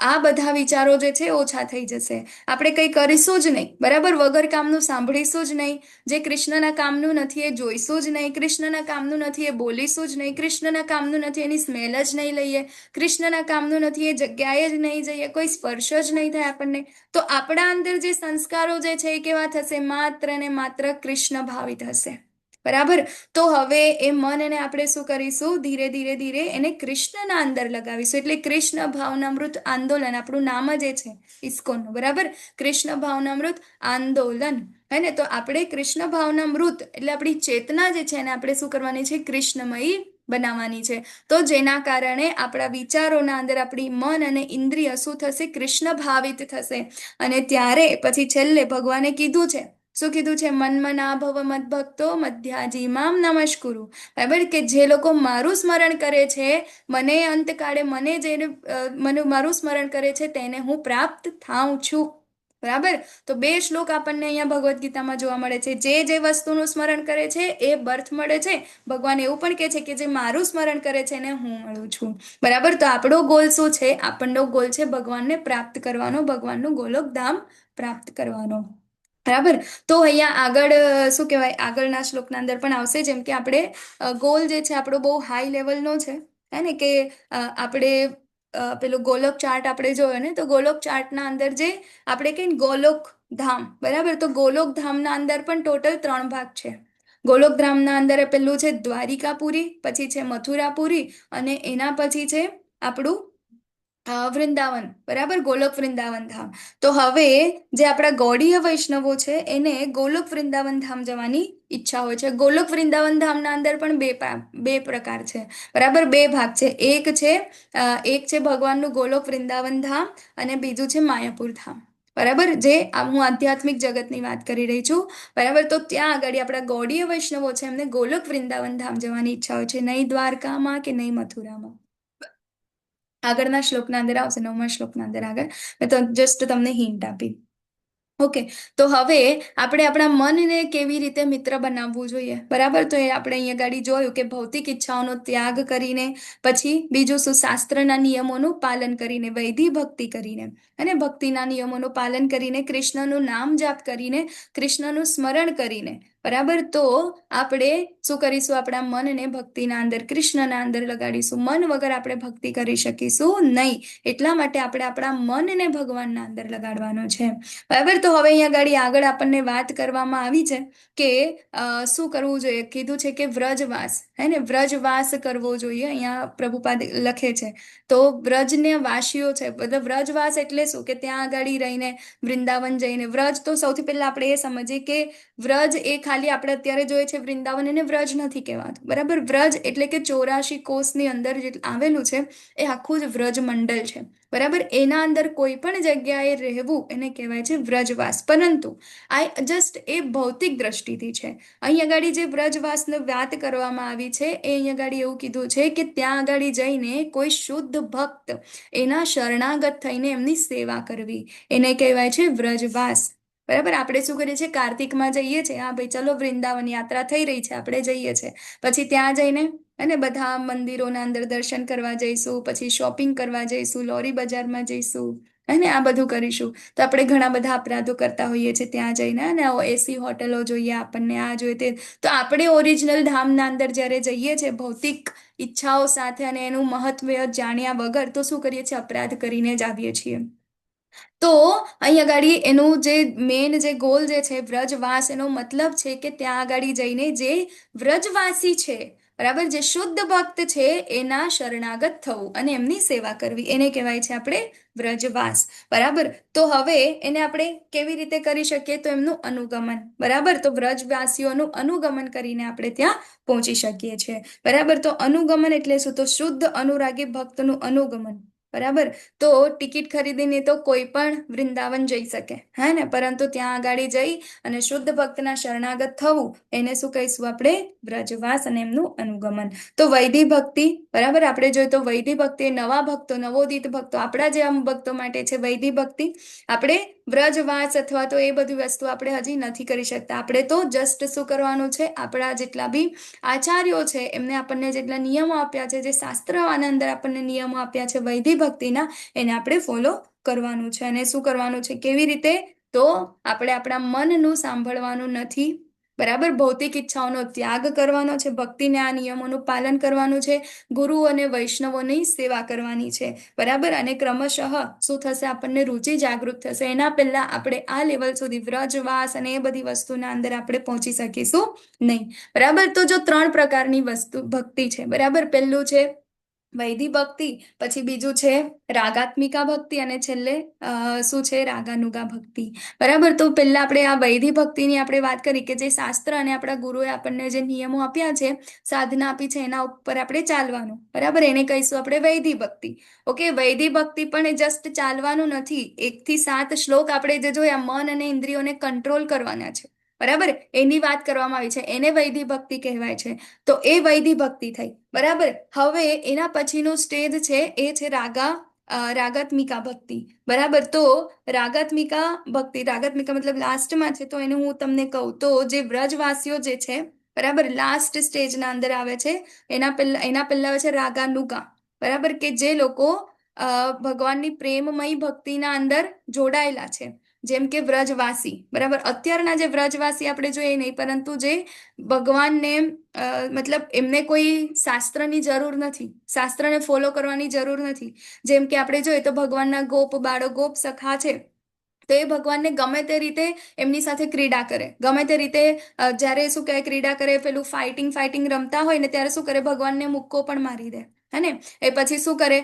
આ બધા વિચારો જે છે ઓછા થઈ જશે. આપણે કંઈ કરીશું જ નહીં, બરાબર? વગર કામનું સાંભળીશું જ નહીં. જે કૃષ્ણના કામનું નથી એ જોઈશું જ નહીં. કૃષ્ણના કામનું નથી એ બોલીશું જ નહીં. કૃષ્ણના કામનું નથી એની સ્મેલ જ નહીં લઈએ. કૃષ્ણના કામનું નથી એ જગ્યાએ જ નહીં જઈએ. કોઈ સ્પર્શ જ નહીં થાય આપણને. તો આપણા અંદર જે સંસ્કારો જે છે એ કેવા થશે? માત્ર ને માત્ર કૃષ્ણ ભાવિત હશે, બરાબર? તો હવે એ મનને આપણે શું કરીશું? ધીરે ધીરે ધીરે એને કૃષ્ણના અંદર લગાવીશું. એટલે કૃષ્ણ ભાવનામૃત આંદોલન આપણું નામ જ એ છે ઇસ્કોનનું, બરાબર? કૃષ્ણ ભાવનામૃત આંદોલન, હે ને? તો આપણે કૃષ્ણ ભાવનામૃત એટલે આપણી ચેતના જે છે એને આપણે શું કરવાની છે? કૃષ્ણમયી બનાવવાની છે. તો જેના કારણે આપણા વિચારોના અંદર આપણી મન અને ઇન્દ્રિય શું થશે? કૃષ્ણ ભાવિત થશે. અને ત્યારે પછી છેલ્લે ભગવાને કીધું છે, શું કીધું છે? મન્મના ભવ મદ્ભક્તો મધ્યાજી મામ નમસ્કુરુ, બરાબર? કે જે લોકો મારું સ્મરણ કરે છે, મને અંતકાળે મને મારું સ્મરણ કરે છે તેને હું પ્રાપ્ત થાઉં છું, બરાબર? તો 2 શ્લોક આપણને અહીંયા ભગવદ્ ગીતામાં જોવા મળે છે. જે વસ્તુનું સ્મરણ કરે છે એ બર્થ મળે છે. ભગવાન એવું પણ કહે છે કે જે મારું સ્મરણ કરે છે ને હું મળું છું, બરાબર? તો આપણો ગોલ શું છે? આપણનો ગોલ છે ભગવાનને પ્રાપ્ત કરવાનો, ભગવાનનું ગોલોકધામ પ્રાપ્ત કરવાનો, બરાબર? તો અહીંયા આગળ શું કહેવાય? આગળના શ્લોકના અંદર પણ આવશે. જેમ કે આપણે ગોલ જે છે આપણો બહુ હાઈ લેવલનો છે, હે ને? કે આપણે પેલો ગોલોક ચાર્ટ આપણે જોયો ને, તો ગોલોક ચાર્ટના અંદર જે આપણે કહીએ ને ગોલોક ધામ, બરાબર? તો ગોલોક ધામના અંદર પણ ટોટલ 3 ભાગ છે. ગોલોક ધામના અંદર પેલું છે દ્વારિકાપુરી, પછી છે મથુરાપુરી, અને એના પછી છે આપણું વૃંદાવન, બરાબર? ગોલોક વૃંદાવન ધામ. તો હવે જે આપણા ગૌડીય વૈષ્ણવો છે એને ગોલોક વૃંદાવન ધામ જવાની ઈચ્છા હોય છે. ગોલોક વૃંદાવન ધામના અંદર પણ બે પ્રકાર છે, બરાબર? 2 ભાગ છે. એક છે ભગવાનનું ગોલોક વૃંદાવન ધામ અને બીજું છે માયાપુર ધામ, બરાબર? જે હું આધ્યાત્મિક જગતની વાત કરી રહી છું, બરાબર? તો ત્યાં આગળ આપણા ગૌડીય વૈષ્ણવો છે એમને ગોલોક વૃંદાવન ધામ જવાની ઈચ્છા હોય છે, નહીં દ્વારકામાં કે નહીં મથુરામાં. આગળના શ્લોકના અંદર આવશે, 9મા શ્લોકના અંદર આગળ. મેં તો જસ્ટ તમને હિન્ટ આપી. ઓકે, તો હવે આપણે આપણા મનને કેવી રીતે મિત્ર બનાવવું જોઈએ, બરાબર? તો એ આપણે અહીંયા ગાડી જોયું કે ભૌતિક ઈચ્છાઓનો ત્યાગ કરીને, પછી બીજું શું? શાસ્ત્રના નિયમોનું પાલન કરીને, વૈધિ ભક્તિ કરીને, અને ભક્તિના નિયમોનું પાલન કરીને, કૃષ્ણનું નામ જાપ કરીને, કૃષ્ણનું સ્મરણ કરીને, બરાબર? તો આપણે શું કરીશું? આપણા મનને ભક્તિના અંદર, કૃષ્ણના અંદર લગાડીશું. મન વગર આપણે ભક્તિ કરી શકીશું નહીં. એટલા માટે આપણે આપણા મનને ભગવાનના અંદર લગાડવાનું છે, બરાબર? તો હવે અહીંયા આગળ આપણને વાત કરવામાં આવી છે કે શું કરવું જોઈએ. કીધું છે કે વ્રજવાસ, હે ને? વ્રજવાસ કરવો જોઈએ. અહીંયા પ્રભુપાદ લખે છે. તો વ્રજને વાસીઓ છે, મતલબ વ્રજવાસ એટલે શું? કે ત્યાં આગળ રહીને, વૃંદાવન જઈને. વ્રજ તો સૌથી પહેલા આપણે એ સમજીએ કે વ્રજ એ ખાલી આપણે અત્યારે જોઈએ છે વૃંદાવન, એને વ્રજ નથી કહેવાતું, બરાબર? વ્રજ એટલે કે 84 કોષની અંદર જે આવેલું છે એ આખું જ વ્રજ મંડળ છે, બરાબર? એના અંદર કોઈ પણ જગ્યાએ રહેવું એને કહેવાય છે વ્રજવાસ. પરંતુ આ જસ્ટ એ ભૌતિક દ્રષ્ટિથી છે. અહીં આગળ જે વ્રજવાસની વાત કરવામાં આવી છે એ અહીં આગળ એવું કીધું છે કે ત્યાં આગળ જઈને કોઈ શુદ્ધ ભક્ત એના શરણાગત થઈને એમની સેવા કરવી, એને કહેવાય છે વ્રજવાસ, બરાબર? આપણે શું કરીએ છીએ? કાર્તિકમાં જઈએ છીએ, હા ભાઈ ચલો વૃંદાવન યાત્રા થઈ રહી છે, આપણે જઈએ છીએ. પછી ત્યાં જઈને અને બધા મંદિરોના અંદર દર્શન કરવા જઈશું, પછી શોપિંગ કરવા જઈશું, લોરી બજારમાં જઈશું, અને આ બધું કરીશું. તો આપણે ઘણા બધા અપરાધો કરતા હોઈએ છીએ ત્યાં જઈને, અને એસી હોટલો જોઈએ આપણને, આ જોઈએ તે. તો આપણે ઓરિજિનલ ધામના અંદર જ્યારે જઈએ છીએ ભૌતિક ઈચ્છાઓ સાથે અને એનું મહત્વ જાણ્યા વગર, તો શું કરીએ છીએ? અપરાધ કરીને જ આવીએ છીએ. તો અહીં આગળ એનું જે મેઇન જે ગોલ જે છે વ્રજવાસ, એનો મતલબ છે કે ત્યાં આગળ જઈને જે વ્રજવાસી છે, બરાબર, જે શુદ્ધ ભક્ત છે એના શરણાગત થવું અને એમની સેવા કરવી, એને કહેવાય છે આપણે વ્રજવાસ, બરાબર? તો હવે એને આપણે કેવી રીતે કરી શકીએ? તો એમનું અનુગમન, બરાબર? તો વ્રજવાસીઓનું અનુગમન કરીને આપણે ત્યાં પહોંચી શકીએ છીએ, બરાબર? તો અનુગમન એટલે શું? તો શુદ્ધ અનુરાગી ભક્તનું અનુગમન, બરાબર. તો ટિકિટ ખરીદીને તો કોઈ પણ વૃંદાવન જઈ શકે, હે ને, પરંતુ ત્યાં આગળ જઈ અને શુદ્ધ ભક્તના શરણાગત થવું એને શું કહીશું આપણે? વ્રજવાસ અને એમનું અનુગમન. તો વૈધિક ભક્તિ, બરાબર, આપણે જોઈએ તો વૈધિક ભક્તિ નવા ભક્તો, નવોદિત ભક્તો, આપણા જે આમ ભક્તો માટે છે વૈધિક ભક્તિ. આપણે વ્રજવાસ અથવા તો એ બધી વસ્તુ આપણે હજી નથી કરી શકતા. આપણે તો જસ્ટ શું કરવાનું છે? આપણા જેટલા બી આચાર્યો છે એમને આપણને જેટલા નિયમો આપ્યા છે, જે શાસ્ત્રના અંદર આપણને નિયમો આપ્યા છે વૈધિક ભક્તિના, એને આપણે ફોલો કરવાનું છે. અને શું કરવાનું છે? કેવી રીતે? તો આપણે આપણા મનનું સાંભળવાનું નથી, બરાબર, ભૌતિક ઈચ્છાઓનો ત્યાગ કરવાનો છે, ભક્તિને આ નિયમોનું પાલન કરવાનું છે, ગુરુ અને વૈષ્ણવોની સેવા કરવાની છે, બરાબર. અને ક્રમશઃ શું થશે? આપણને રુચિ જાગૃત થશે. એના પહેલા આપણે આ લેવલ સુધી વ્રજવાસ અને એ બધી વસ્તુના અંદર આપણે પહોંચી શકીશું નહીં, બરાબર. તો જો 3 પ્રકારની વસ્તુ ભક્તિ છે, બરાબર. પહેલું છે વૈધિક ભક્તિ, પછી બીજું છે રાગાત્મિકા ભક્તિ, અને છેલ્લે શું છે? રાગાનુગા ભક્તિ, બરાબર. તો પહેલા આપણે આ વૈધિક ભક્તિની આપણે વાત કરી કે જે શાસ્ત્ર અને આપણા ગુરુએ આપણને જે નિયમો આપ્યા છે, સાધના આપી છે, એના ઉપર આપણે ચાલવાનું, બરાબર. એને કહીશું આપણે વૈધિક ભક્તિ. ઓકે. વૈધિક ભક્તિ પણ એ જસ્ટ ચાલવાનું નથી. 1 થી 7 શ્લોક આપણે જે જોયા, મન અને ઇન્દ્રિયોને કંટ્રોલ કરવાના છે, બરાબર, એની વાત કરવામાં આવી છે. એને વૈધિક ભક્તિ કહેવાય છે. તો એ વૈધિક ભક્તિ થઈ, બરાબર. હવે એના પછીનું સ્ટેજ છે એ છે રાગાત્મિકા ભક્તિ, બરાબર. તો રાગાત્મિકા ભક્તિ, રાગાત્મિકા મતલબ લાસ્ટમાં છે, તો એને હું તમને કહું તો જે વ્રજવાસીઓ જે છે, બરાબર, લાસ્ટ સ્ટેજના અંદર આવે છે. એના પહેલા આવે છે રાગાનુગા, બરાબર, કે જે લોકો ભગવાનની પ્રેમમય ભક્તિના અંદર જોડાયેલા છે, જેમ કે વ્રજવાસી, બરાબર. અત્યારના જે વ્રજવાસી આપણે જોઈએ નહીં, પરંતુ જે ભગવાનને મતલબ એમને કોઈ શાસ્ત્રની જરૂર નથી, શાસ્ત્રને ફોલો કરવાની જરૂર નથી. જેમ કે આપણે જોઈએ તો ભગવાનના ગોપ બાળો, ગોપ સખા છે, તો એ ભગવાનને ગમે તે રીતે એમની સાથે ક્રીડા કરે, ગમે તે રીતે જ્યારે શું કહે ક્રીડા કરે, પેલું ફાઇટિંગ રમતા હોય ને ત્યારે શું કરે? ભગવાનને મુક્કો પણ મારી દે, હે ને. એ પછી શું કરે?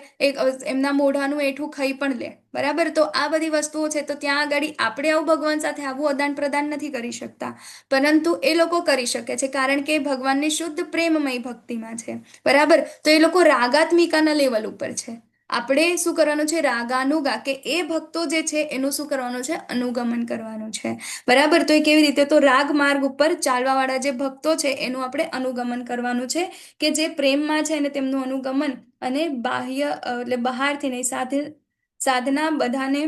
એમના મોઢાનું એઠું ખાઈ પણ લે, બરાબર. તો આ બધી વસ્તુઓ છે. તો ત્યાં આગળ આપણે આવું ભગવાન સાથે આવું આદાન પ્રદાન નથી કરી શકતા, પરંતુ એ લોકો કરી શકે છે, કારણ કે ભગવાનની શુદ્ધ પ્રેમમય ભક્તિમાં છે, બરાબર. તો એ લોકો રાગાત્મિકાના લેવલ ઉપર છે. આપણે શું કરવાનું છે? રાગાનુગા, કે એ ભક્તો જે છે એનું શું કરવાનું છે? અનુગમન કરવાનું છે, બરાબર. તો એ કેવી રીતે? તો રાગ માર્ગ ઉપર ચાલવા વાળા જે ભક્તો છે એનું આપણે અનુગમન કરવાનું છે, કે જે પ્રેમમાં છે અને તેમનું અનુગમન, અને બાહ્ય એટલે બહારથી નહીં, સાધના બધાને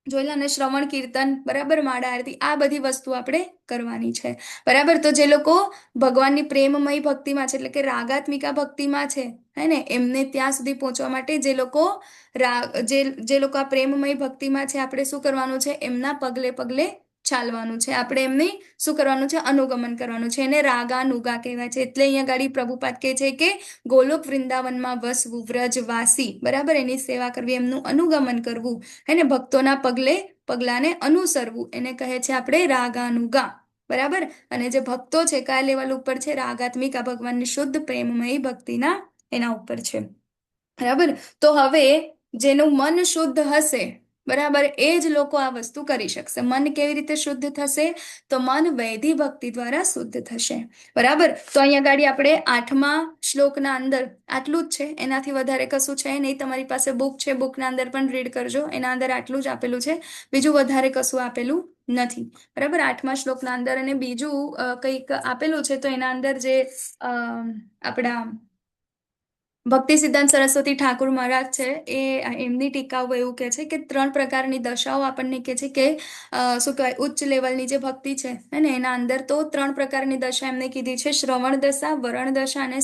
જોઈ લો, અને શ્રવણ કીર્તન, બરાબર, માળા આરતી, આ બધી વસ્તુ આપણે કરવાની છે, બરાબર. તો જે લોકો ભગવાનની પ્રેમમય ભક્તિમાં છે, એટલે કે રાગાત્મિકા ભક્તિમાં છે, હે ને, એમને ત્યાં સુધી પહોંચવા માટે જે લોકો આ પ્રેમમય ભક્તિમાં છે, આપણે શું કરવાનું છે? એમના પગલે પગલે ચાલવાનું છે. આપણે એમને શું કરવાનું છે? અનુગમન કરવાનું છે. એને રાગાનુગા કહેવાય છે. એટલે અહીંયા ગાડી પ્રભુપાદ કહે છે કે ગોલોક વૃંદાવનમાં વસવું, વ્રજવાસી, બરાબર, એની સેવા કરવી, એમનું અનુગમન કરવું, એને ભક્તોના પગલાને અનુસરવું, એને કહે છે આપણે રાગાનુગા, બરાબર. અને જે ભક્તો છે કયા લેવલ ઉપર છે? રાગાત્મિકા, ભગવાનની શુદ્ધ પ્રેમમય ભક્તિના એના ઉપર છે, બરાબર. તો હવે જેનું મન શુદ્ધ હશે, બરાબર, એ જ લોકો આ વસ્તુ કરી શકશે. મન કેવી રીતે શુદ્ધ થશે? તો મન વૈધિક ભક્તિ દ્વારા શુદ્ધ થશે, બરાબર. તો અહીંયા ગાડી આપણે 8મા શ્લોકના અંદર આટલું જ છે, એનાથી વધારે કશું છે નહીં. તમારી પાસે બુક છે, બુકના અંદર પણ રીડ કરજો, એના અંદર આટલું જ આપેલું છે, બીજું વધારે કશું આપેલું નથી, બરાબર. 8મા શ્લોકના અંદર. અને બીજું કંઈક આપેલું છે, તો એના અંદર જે આપણા ભક્તિ સિદ્ધાંત સરસ્વતી ઠાકુર મહારાજ છે એ એમની ટીકાઓ એવું કહે છે કે 3 પ્રકારની દશાઓ આપણને કહે છે કે શું કહેવાય, ઉચ્ચ લેવલની જે ભક્તિ છે ને એના અંદર તો 3 પ્રકારની દશા એમને કીધી છે: શ્રવણ દશા, વરણ દશા અને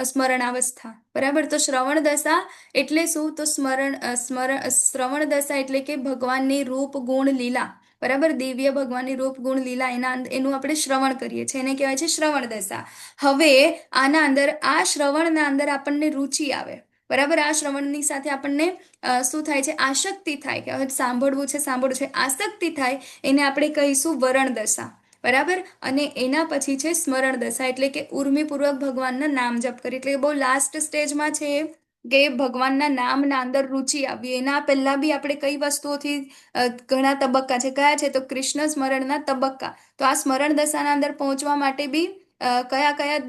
સ્મરણાવસ્થા, બરાબર. તો શ્રવણ દશા એટલે શું? તો શ્રવણ દશા એટલે કે ભગવાનની રૂપ ગુણ લીલા, બરાબર, દિવ્ય ભગવાનની રૂપ ગુણ લીલા, એનું આપણે શ્રવણ કરીએ છીએ, એને કહેવાય છે શ્રવણ દશા. હવે આના અંદર આ શ્રવણના અંદર આપણને રુચિ આવે, બરાબર. આ શ્રવણની સાથે આપણને શું થાય છે? આસક્તિ થાય, કે હવે સાંભળવું છે, આસક્તિ થાય, એને આપણે કહીશું વરણ દશા, બરાબર. અને એના પછી છે સ્મરણ દશા, એટલે કે ઉર્મિપૂર્વક ભગવાનના નામ જપ કરી, એટલે બહુ લાસ્ટ સ્ટેજમાં છે કે ભગવાનના નામના અંદર રુચિ આવી. એના પહેલા બી આપણે કઈ વસ્તુઓથી ઘણા તબક્કા છે, કયા છે? તો કૃષ્ણ સ્મરણના તબક્કા. તો આ સ્મરણ દશાના અંદર પહોંચવા માટે બી કયા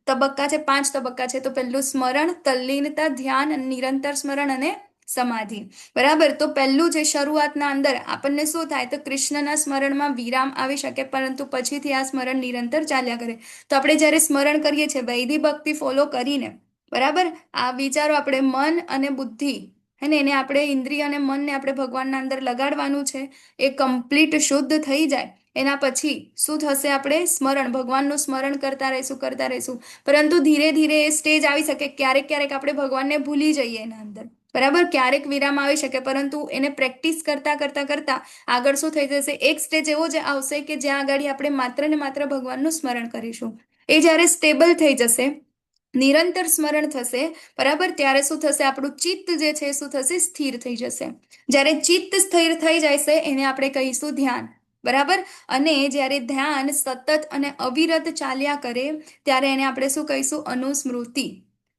તબક્કા છે? 5 તબક્કા છે. તો પહેલું સ્મરણ, તલ્લીનતા, ધ્યાન, નિરંતર સ્મરણ અને સમાધિ. બરાબર, તો પહેલું જે શરૂઆતના અંદર આપણને શું થાય, તો કૃષ્ણના સ્મરણમાં વિરામ આવી શકે, પરંતુ પછીથી આ સ્મરણ નિરંતર ચાલ્યા કરે. તો આપણે જ્યારે સ્મરણ કરીએ છીએ વૈદિક ભક્તિ ફોલો કરીને, બરાબર, આ વિચારો આપણે મન અને બુદ્ધિ, હે ને, એને આપણે ઇન્દ્રિય અને મનને આપણે ભગવાનના અંદર લગાડવાનું છે. એ કમ્પ્લીટ શુદ્ધ થઈ જાય એના પછી શું થશે, આપણે સ્મરણ, ભગવાનનું સ્મરણ કરતા રહીશું. પરંતુ ધીરે ધીરે એ સ્ટેજ આવી શકે, ક્યારેક ક્યારેક આપણે ભગવાનને ભૂલી જઈએ એના અંદર, બરાબર, ક્યારેક વિરામ આવી શકે, પરંતુ એને પ્રેક્ટિસ કરતા કરતા કરતા આગળ શું થઈ જશે, એક સ્ટેજ એવો જ આવશે કે જ્યાં આગળ આપણે માત્ર ને માત્ર ભગવાનનું સ્મરણ કરીશું. એ જ્યારે સ્ટેબલ થઈ જશે, નિરંતર સ્મરણ થશે, બરાબર, ત્યારે શું થશે, આપણું ચિત્ત જે છે શું થશે, સ્થિર થઈ જશે. જ્યારે ચિત્ત સ્થિર થઈ જશે એને આપણે કહીશું ધ્યાન, બરાબર. અને જ્યારે ધ્યાન સતત અને અવિરત ચાલ્યા કરે ત્યારે એને આપણે શું કહીશું, અનુસ્મૃતિ,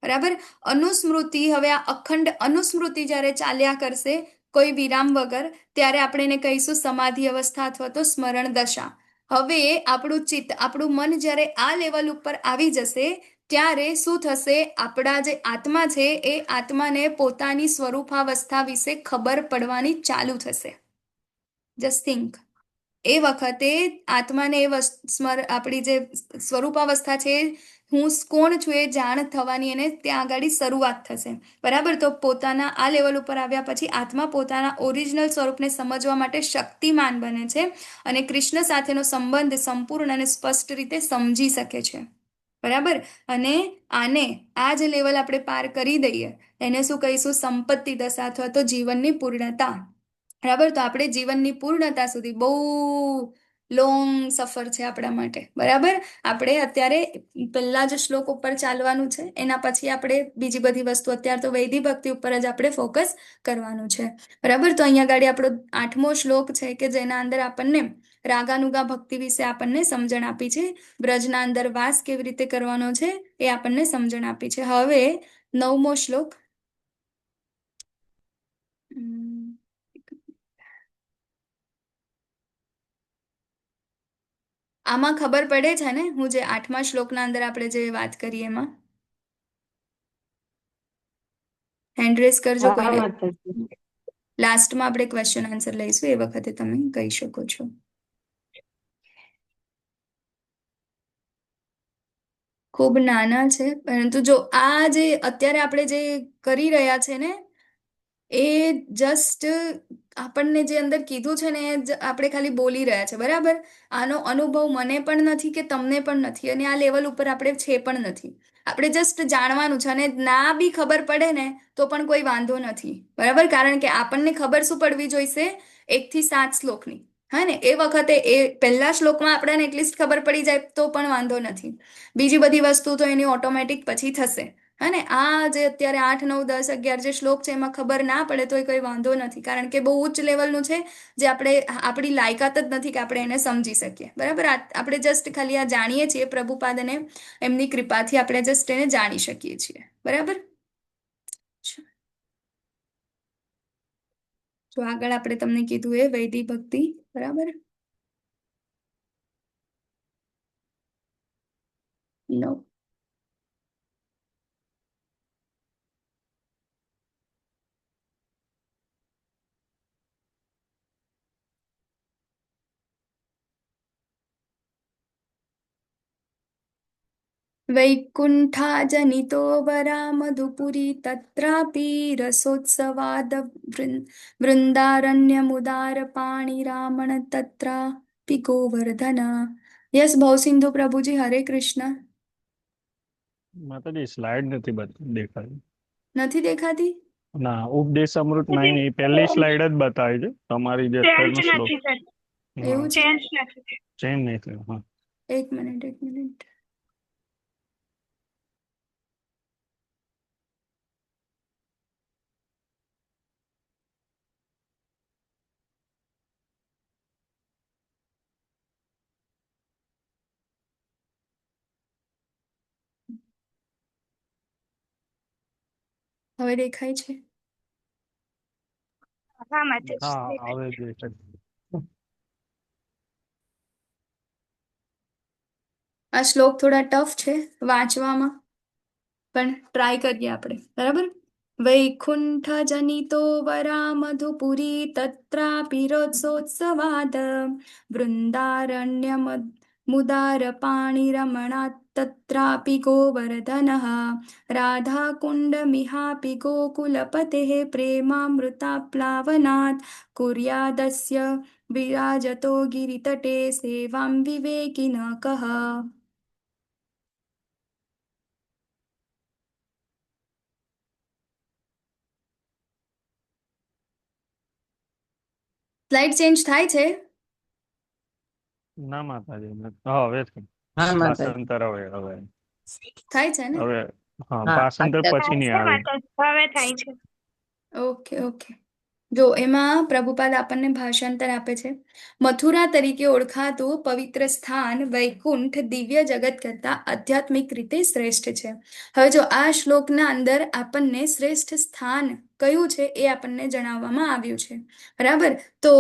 બરાબર. અનુસ્મૃતિ, હવે આ અખંડ અનુસ્મૃતિ જ્યારે ચાલ્યા કરશે કોઈ વિરામ વગર, ત્યારે આપણે એને કહીશું સમાધિ અવસ્થા અથવા તો સ્મરણ દશા. હવે આપણું ચિત્ત, આપણું મન જ્યારે આ લેવલ ઉપર આવી જશે ત્યારે શું થશે, આપણા જે આત્મા છે એ આત્માને પોતાની સ્વરૂપાવસ્થા વિશે ખબર પડવાની ચાલુ થશે. જસ્ટ થિંક, એ વખતે આત્માને એ આપણી જે સ્વરૂપાવસ્થા છે, હું કોણ છું એ જાણ થવાની એને ત્યાં આગળ શરૂઆત થશે, બરાબર. તો પોતાના આ લેવલ ઉપર આવ્યા પછી આત્મા પોતાના ઓરિજિનલ સ્વરૂપને સમજવા માટે શક્તિમાન બને છે અને કૃષ્ણ સાથેનો સંબંધ સંપૂર્ણ અને સ્પષ્ટ રીતે સમજી શકે છે, બરાબર. અને આને આ જે લેવલ આપણે પાર કરી દઈએ એને શું કહીશું, સંપત્તિ દશા અથવા તો જીવનની પૂર્ણતા, બરાબર. તો આપણે જીવનની પૂર્ણતા સુધી બહુ લોંગ સફર છે આપણા માટે, બરાબર. આપણે અત્યારે પહેલા જ શ્લોક ઉપર ચાલવાનું છે, એના પછી આપણે બીજી બધી વસ્તુ, અત્યારે તો વૈદિક ભક્તિ ઉપર જ આપણે ફોકસ કરવાનું છે, બરાબર. તો અહીંયા આગળ આપણો 8મો શ્લોક છે કે જેના અંદર આપણને રાગાનુગા ભક્તિ વિશે આપણને સમજણ આપી છે, બ્રજના અંદર વાસ કેવી રીતે કરવાનો છે એ આપણને સમજણ આપી છે. હવે 9મો શ્લોક. આમાં ખબર પડે છે ને, હું જે 8મા શ્લોકના અંદર આપણે જે વાત કરીએ એમાં હેન્ડ રેઝ કરજો હા કોઈને. માતાજી. લાસ્ટમાં આપણે ક્વેશ્ચન આન્સર લઈશું, એ વખતે તમે કહી શકો છો. ખૂબ નાના છે, પરંતુ જો આ જે અત્યારે આપણે જે કરી રહ્યા છે ને એ જસ્ટ આપણને જે અંદર કીધું છે ને એ આપણે ખાલી બોલી રહ્યા છે, બરાબર. આનો અનુભવ મને પણ નથી કે તમને પણ નથી, અને આ લેવલ ઉપર આપણે છે પણ નથી. આપણે જસ્ટ જાણવાનું છે, અને ના બી ખબર પડે ને તો પણ કોઈ વાંધો નથી, બરાબર. કારણ કે આપણને ખબર શું પડવી જોઈશે, 1 થી 7 શ્લોકની, હા ને. એ વખતે એ પહેલા શ્લોકમાં આપણને એટલીસ્ટ ખબર પડી જાય તો પણ વાંધો નથી, બીજી બધી વસ્તુ તો એની ઓટોમેટિક પછી થશે, હા ને. આ જે અત્યારે 8, 9, 10, 11 જે શ્લોક છે એમાં ખબર ના પડે તો કોઈ વાંધો નથી, કારણ કે બહુ ઉચ્ચ લેવલનું છે જે આપણી લાયકાત જ નથી કે આપણે એને સમજી શકીએ, બરાબર. આપણે જસ્ટ ખાલી આ જાણીએ છીએ, પ્રભુપાદ અને એમની કૃપાથી આપણે જસ્ટ એને જાણી શકીએ છીએ, બરાબર. તો આગળ આપણે તમને કીધું એ વૈદિક ભક્તિ, બરાબર. નો वैकुण्ठाजनितो वरा मधुपुरी तत्रापि रसोत्सवाद वृंदारण्यमुदारपाणिरामण तत्रापि गोवर्धन. यस भवसिंधु प्रभुजी, हरे कृष्ण. માતાજી સ્લાઇડ નથી દેખાતી. નથી દેખાતી? ના, ઉપદેશ અમૃત નહીં, એ પહેલી સ્લાઇડ જ બતાવે છે તમારી જે અત્યારનો શ્લોક. એવું છે? ચેન્જ નહીં થયો. હા, એક મિનિટ. હવે દેખાય છે? હા, હવે દેખાય. આ શ્લોક થોડા ટફ છે વાંચવામાં, પણ ટ્રાય કરીએ આપણે, બરાબર. वैकुण्ठजनितो वरामधुपुरी तत्रापि रसोत्सवाद वृन्दारण्यमुदारपाणिरमणात् तत्रापि गोवर्धनः राधाकुण्डमिहापि गोकुलपतेः प्रेमामृताप्लावनात् कुर्यादस्य विराजतो गिरितटे सेवां विवेकिनः कः। સ્લાઇડ ચેન્જ થાય છે? ના માતાજી હા હવે છે. હા માતાજી. ભાષાંતર હવે થાય છે ને? હવે હા હા, ભાષાંતર અત્યારે પછી નહીં આવે. હવે થાય છે. Okay okay. જો એમાં પ્રભુપાદ આપણને ભાષાંતર આપે છે. મથુરા તરીકે ઓળખાતું પવિત્ર સ્થાન વૈકુંઠ દિવ્ય જગત કરતા આધ્યાત્મિક રીતે શ્રેષ્ઠ છે. હવે જો આ શ્લોકના અંદર આપણને શ્રેષ્ઠ સ્થાન કયું છે એ આપણને જણાવવામાં આવ્યું છે. બરાબર. તો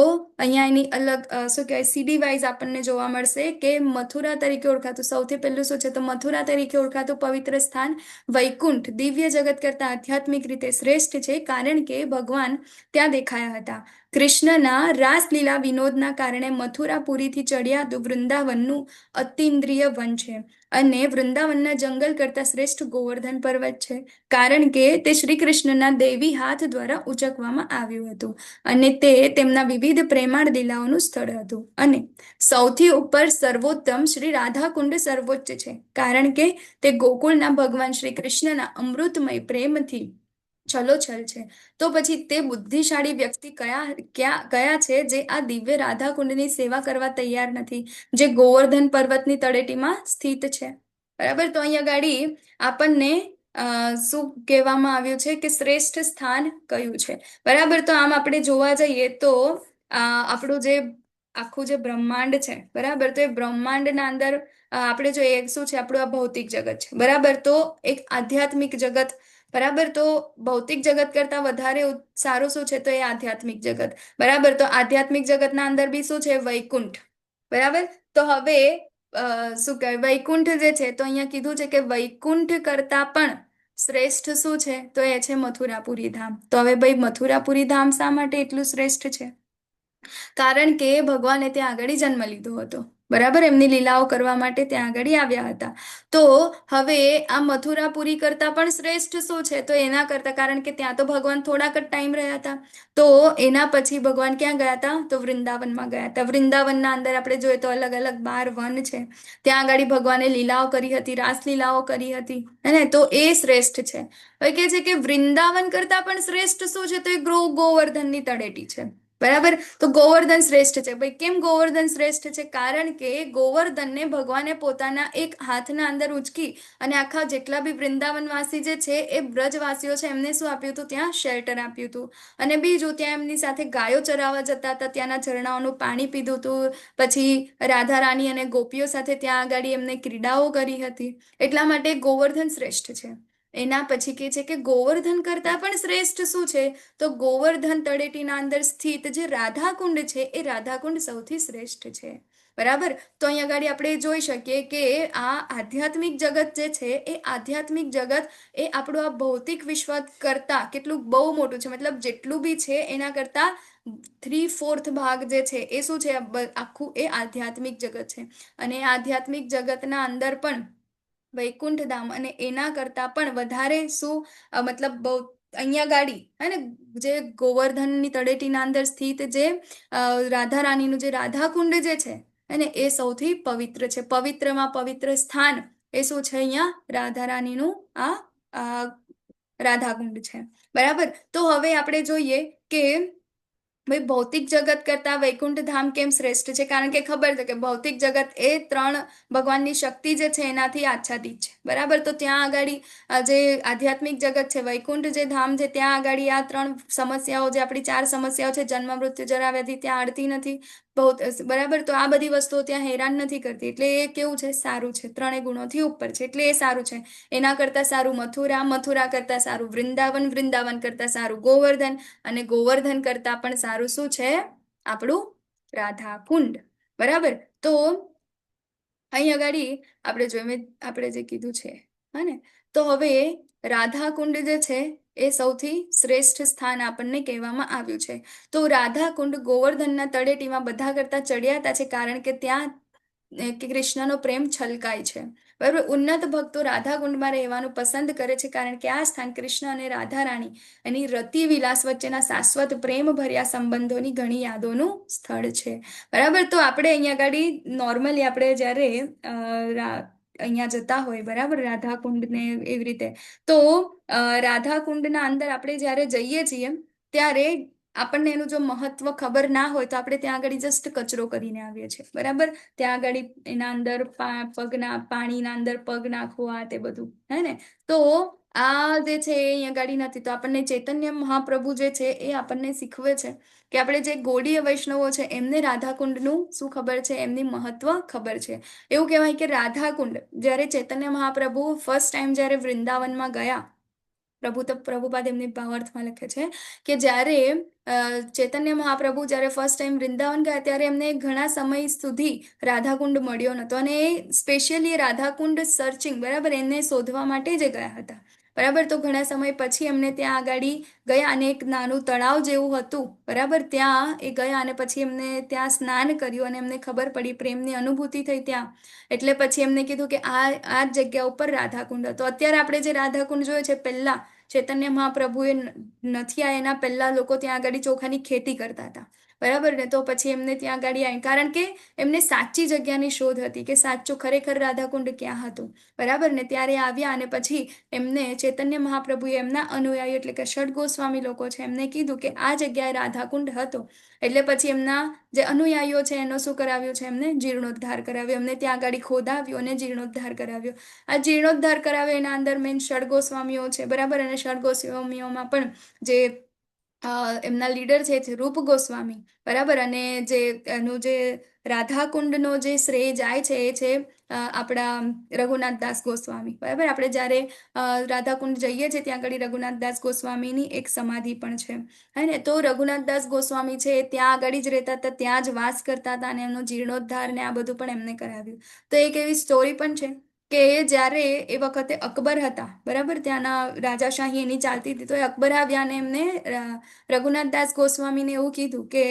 અહીંયા એની અલગ શું કહેવાય સીડી વાઇઝ આપણને જોવા મળશે કે મથુરા તરીકે ઓળખાતું સૌથી પહેલું શું છે તો મથુરા તરીકે ઓળખાતું પવિત્ર સ્થાન વૈકુંઠ દિવ્ય જગત કરતા આધ્યાત્મિક રીતે શ્રેષ્ઠ છે કારણ કે ભગવાન ત્યાં દેખાયા હતા. કૃષ્ણના રાસલીલા વિનોદના કારણે મથુરાપુરીથી ચડિયાતું વૃંદાવનનું અતિન્દ્રિય વન છે અને વૃંદાવનના જંગલ કરતા શ્રેષ્ઠ ગોવર્ધન પર્વત છે કારણ કે તે શ્રી કૃષ્ણના દૈવી હાથ દ્વારા ઉચકવામાં આવ્યું હતું અને તે તેમના વિવિધ પ્રેમાળ લીલાઓનું સ્થળ હતું. અને સૌથી ઉપર સર્વોત્તમ શ્રી રાધાકુંડ સર્વોચ્ચ છે કારણ કે તે ગોકુળના ભગવાન શ્રી કૃષ્ણના અમૃતમય પ્રેમથી છલોછલ છે. તો પછી તે બુદ્ધિશાળી વ્યક્તિ કયા છે જે આ દિવ્ય રાધાકુંડની સેવા કરવા તૈયાર નથી, જે ગોવર્ધન પર્વતની તળેટીમાં સ્થિત છે. બરાબર. તો અહીંયા ગાડી આપણને શું કહેવામાં આવ્યું છે કે શ્રેષ્ઠ સ્થાન કયું છે. બરાબર. તો આમ આપણે જોવા જઈએ તો આપણું જે આખું જે બ્રહ્માંડ છે બરાબર તો એ બ્રહ્માંડના અંદર આપણે જોઈએ શું છે આપણું આ ભૌતિક જગત છે બરાબર. તો એક આધ્યાત્મિક જગત બરાબર. તો ભૌતિક જગત કરતા વધારે સારું શું છે તો એ આધ્યાત્મિક જગત બરાબર. તો આધ્યાત્મિક જગતના અંદર બી શું છે વૈકુંઠ બરાબર. તો હવે શું કહેવાય વૈકુંઠ જે છે તો અહીંયા કીધું છે કે વૈકુંઠ કરતા પણ શ્રેષ્ઠ શું છે તો એ છે મથુરાપુરી ધામ. તો હવે ભાઈ મથુરાપુરી ધામ શા માટે એટલું શ્રેષ્ઠ છે? કારણ કે ભગવાને ત્યાં આગળ જન્મ લીધો હતો બરાબર. એમની લીલાઓ કરવા માટે ત્યાં આગળ આવ્યા હતા. તો હવે આ મથુરાપુરી કરતા પણ શ્રેષ્ઠ શું છે તો એના કરતા કારણ કે ત્યાં તો ભગવાન થોડાક જ ટાઈમ રહ્યા હતા. તો એના પછી ભગવાન ક્યાં ગયા હતા તો વૃંદાવનમાં ગયા હતા. વૃંદાવનના અંદર આપણે જોઈએ તો અલગ અલગ 12 વન છે. ત્યાં આગળ ભગવાને લીલાઓ કરી હતી, રાસલીલાઓ કરી હતી હે તો એ શ્રેષ્ઠ છે. હવે કે છે કે વૃંદાવન કરતા પણ શ્રેષ્ઠ શું છે તો એ ગોવર્ધનની તળેટી છે બરાબર. તો ગોવર્ધન શ્રેષ્ઠ છે. ભાઈ કેમ ગોવર્ધન શ્રેષ્ઠ છે? કારણ કે ગોવર્ધનને ભગવાને પોતાના એક હાથના અંદર ઉચકી અને આખા જેટલા બી વૃંદાવનવાસી જે છે એ બ્રજવાસીઓ છે એમને શું આપ્યું હતું ત્યાં શેલ્ટર આપ્યું હતું. અને બીજું ત્યાં એમની સાથે ગાયો ચરાવવા જતા હતા, ત્યાંના ઝરણાઓનું પાણી પીધું હતું, પછી રાધા રાણી અને ગોપીઓ સાથે ત્યાં આગળ એમને ક્રીડાઓ કરી હતી. એટલા માટે ગોવર્ધન શ્રેષ્ઠ છે. એના પછી કે છે કે ગોવર્ધન કરતા પણ શ્રેષ્ઠ શું છે તો ગોવર્ધન તળેટીના અંદર સ્થિત જે રાધાકુંડ છે એ રાધાકુંડ સૌથી શ્રેષ્ઠ છે બરાબર. તો અહીંયા આગળ આપણે જોઈ શકીએ કે આ આધ્યાત્મિક જગત જે છે એ આધ્યાત્મિક જગત એ આપણું આ ભૌતિક વિશ્વ કરતા કેટલું બહુ મોટું છે. મતલબ જેટલું બી છે એના કરતા 3/4 ભાગ જે છે એ શું છે આખું એ આધ્યાત્મિક જગત છે. અને આધ્યાત્મિક જગતના અંદર પણ વૈકુંઠ ધામ અને એના કરતા પણ વધારે શું મતલબ બહુ અહીંયા ગાડી હે ને જે ગોવર્ધનની તળેટીના અંદર સ્થિત જે રાધા રાણીનું જે રાધાકુંડ જે છે અને એ સૌથી પવિત્ર છે. પવિત્રમાં પવિત્ર સ્થાન એ શું છે અહીંયા રાધા રાણીનું આ રાધાકુંડ છે બરાબર. તો હવે આપણે જોઈએ કે ભાઈ ભૌતિક જગત કરતા વૈકુંઠ ધામ કેમ શ્રેષ્ઠ છે? કારણ કે ખબર છે કે ભૌતિક જગત એ 3 ભગવાનની શક્તિ જે છે એનાથી આચ્છાદિત છે બરાબર. તો ત્યાં આગળ જે આધ્યાત્મિક જગત છે વૈકુંઠ જે ધામ છે ત્યાં આગળ આ 3 સમસ્યાઓ જે આપણી 4 સમસ્યાઓ છે જન્મ મૃત્યુ જરા વ્યાધિ ત્યાં અડતી નથી બરાબર. તો આ બધી વસ્તુઓ ત્યાં હેરાન નથી કરતી એટલે એ કેવું છે સારું છે. 3 ગુણોથી ઉપર છે એટલે એ સારું છે. એના કરતા સારું મથુરા કરતા સારું વૃંદાવન કરતા સારું ગોવર્ધન અને ગોવર્ધન કરતા પણ સારું શું છે આપણું રાધાકુંડ બરાબર. તો અહીં આગળ આપણે જોઈએ આપણે જે કીધું છે હા ને તો હવે રાધાકુંડ જે છે એ સૌથી શ્રેષ્ઠ સ્થાન આપણને કહેવામાં આવ્યું છે. તો રાધાકુંડ ગોવર્ધનના તળેટીમાં બધા કરતા ચડિયાતા છે, કારણ કે ત્યાં કે કૃષ્ણનો પ્રેમ છલકાય છે. બરાબર, ઉન્નત ભક્તો રાધાકુંડમાં રહેવાનું પસંદ કરે છે, કારણ કે આ સ્થાન કૃષ્ણ અને રાધા રાણી એની રતિ વિલાસ વચ્ચેના શાશ્વત પ્રેમ ભર્યા સંબંધોની ઘણી યાદોનું સ્થળ છે. બરાબર, તો આપણે અહીંયા આગળ નોર્મલી આપણે જ્યારે અહીંયા જતા હોય, બરાબર, રાધાકુંડને એવી રીતે, તો રાધાકુંડના અંદર આપણે જ્યારે જઈએ છીએ ત્યારે આપણને એનું જો મહત્વ ખબર ના હોય તો આપણે ત્યાં આગળ જસ્ટ કચરો કરીને આવીએ છીએ. બરાબર, ત્યાં આગળ એના અંદર પાણીના અંદર પગ નાખવો, આ તે બધું, હે ને. તો આ જે છે એ અહીંયા ગાડી નથી. તો આપણને ચૈતન્ય મહાપ્રભુ જે છે એ આપણને શીખવે છે કે આપણે જે ગૌડીય વૈષ્ણવો છે એમને રાધાકુંડનું શું ખબર છે, એમની મહત્વ ખબર છે. એવું કહેવાય કે રાધાકુંડ જ્યારે ચૈતન્ય મહાપ્રભુ ફર્સ્ટ ટાઈમ જ્યારે વૃંદાવનમાં ગયા, પ્રભુપાદ એમની ભાવાર્થમાં લખે છે કે જ્યારે ચૈતન્ય મહાપ્રભુ જ્યારે ફર્સ્ટ ટાઈમ વૃંદાવન ગયા ત્યારે એમને ઘણા સમય સુધી રાધાકુંડ મળ્યો નહોતો, અને સ્પેશિયલી રાધાકુંડ સર્ચિંગ, બરાબર, એને શોધવા માટે જ ગયા હતા. બરાબર, તો ઘણા સમય પછી એમને ત્યાં આગાડી ગયા અને એક નાનું તળાવ જેવું હતું, બરાબર, ત્યાં એ ગયા અને પછી એમને ત્યાં સ્નાન કર્યું અને એમને ખબર પડી, પ્રેમની અનુભૂતિ થઈ ત્યાં. એટલે પછી એમને કીધું કે આ જગ્યા ઉપર રાધાકુંડ હતો. અત્યારે આપણે જે રાધાકુંડ જોયો છે, પહેલા ચૈતન્ય મહાપ્રભુએ નથી આ એના પહેલા લોકો ત્યાં આગળ ચોખાની ખેતી કરતા હતા. બરાબર ને, તો પછી એમને ત્યાં આગળ આવી, કારણ કે એમને સાચી જગ્યાની શોધ હતી કે સાચું ખરેખર રાધાકુંડ ક્યાં હતું. બરાબર ને, ત્યારે આવ્યા અને પછી એમને ચૈતન્ય મહાપ્રભુએ એમના અનુયાયી એટલે કે ષડ ગોસ્વામી લોકો છે એમને કીધું કે આ જગ્યાએ રાધાકુંડ હતો. એટલે પછી એમના જે અનુયાયીઓ છે એનો શું કરાવ્યો છે, એમને જીર્ણોદ્ધાર કરાવ્યો, એમને ત્યાં આગળ ખોદાવ્યો અને જીર્ણોદ્ધાર કરાવ્યો. આ જીર્ણોદ્ધાર કરાવ્યો એના અંદર મેન ષડ ગોસ્વામીઓ છે, બરાબર, અને ષડ ગોસ્વામીઓમાં પણ જે એમના લીડર છે રૂપ ગોસ્વામી, બરાબર, અને જે એનું જે રાધાકુંડનો જે શ્રેય જાય છે એ છે આપણા રઘુનાથ દાસ ગોસ્વામી. બરાબર, આપણે જ્યારે રાધાકુંડ જઈએ છીએ ત્યાં આગળ રઘુનાથ દાસ ગોસ્વામીની એક સમાધિ પણ છે, હે ને. તો રઘુનાથ દાસ ગોસ્વામી છે ત્યાં આગળ જ રહેતા હતા, ત્યાં જ વાસ કરતા હતા, અને એમનો જીર્ણોદ્ધાર ને આ બધું પણ એમને કરાવ્યું. તો એક એવી સ્ટોરી પણ છે કે જ્યારે એ વખતે અકબર હતા, બરાબર, ત્યાંના રાજાશાહી એની ચાલતી હતી, તો એ અકબર આવ્યા અને એમને રઘુનાથ દાસ ગોસ્વામીને એવું કીધું કે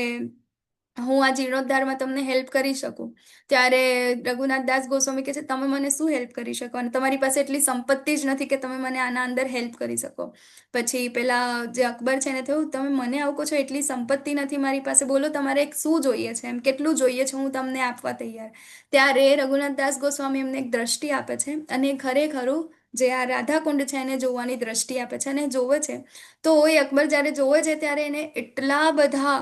હું આ જીર્ણોદ્ધારમાં તમને હેલ્પ કરી શકું. ત્યારે રઘુનાથ દાસ ગોસ્વામી કહે છે તમે મને શું હેલ્પ કરી શકો, અને તમારી પાસે એટલી સંપત્તિ જ નથી કે તમે મને આના અંદર હેલ્પ કરી શકો. પછી પેલા જે અકબર છે એને થયું તમે મને આવું કહો છો, એટલી સંપત્તિ નથી મારી પાસે, બોલો તમારે શું જોઈએ છે, એમ કેટલું જોઈએ છે, હું તમને આપવા તૈયાર. ત્યારે રઘુનાથ દાસ ગોસ્વામી એમને એક દ્રષ્ટિ આપે છે, અને ખરેખરું જે આ રાધાકુંડ છે એને જોવાની દ્રષ્ટિ આપે છે અને જોવે છે. તો એ અકબર જ્યારે જોવે છે ત્યારે એને એટલા બધા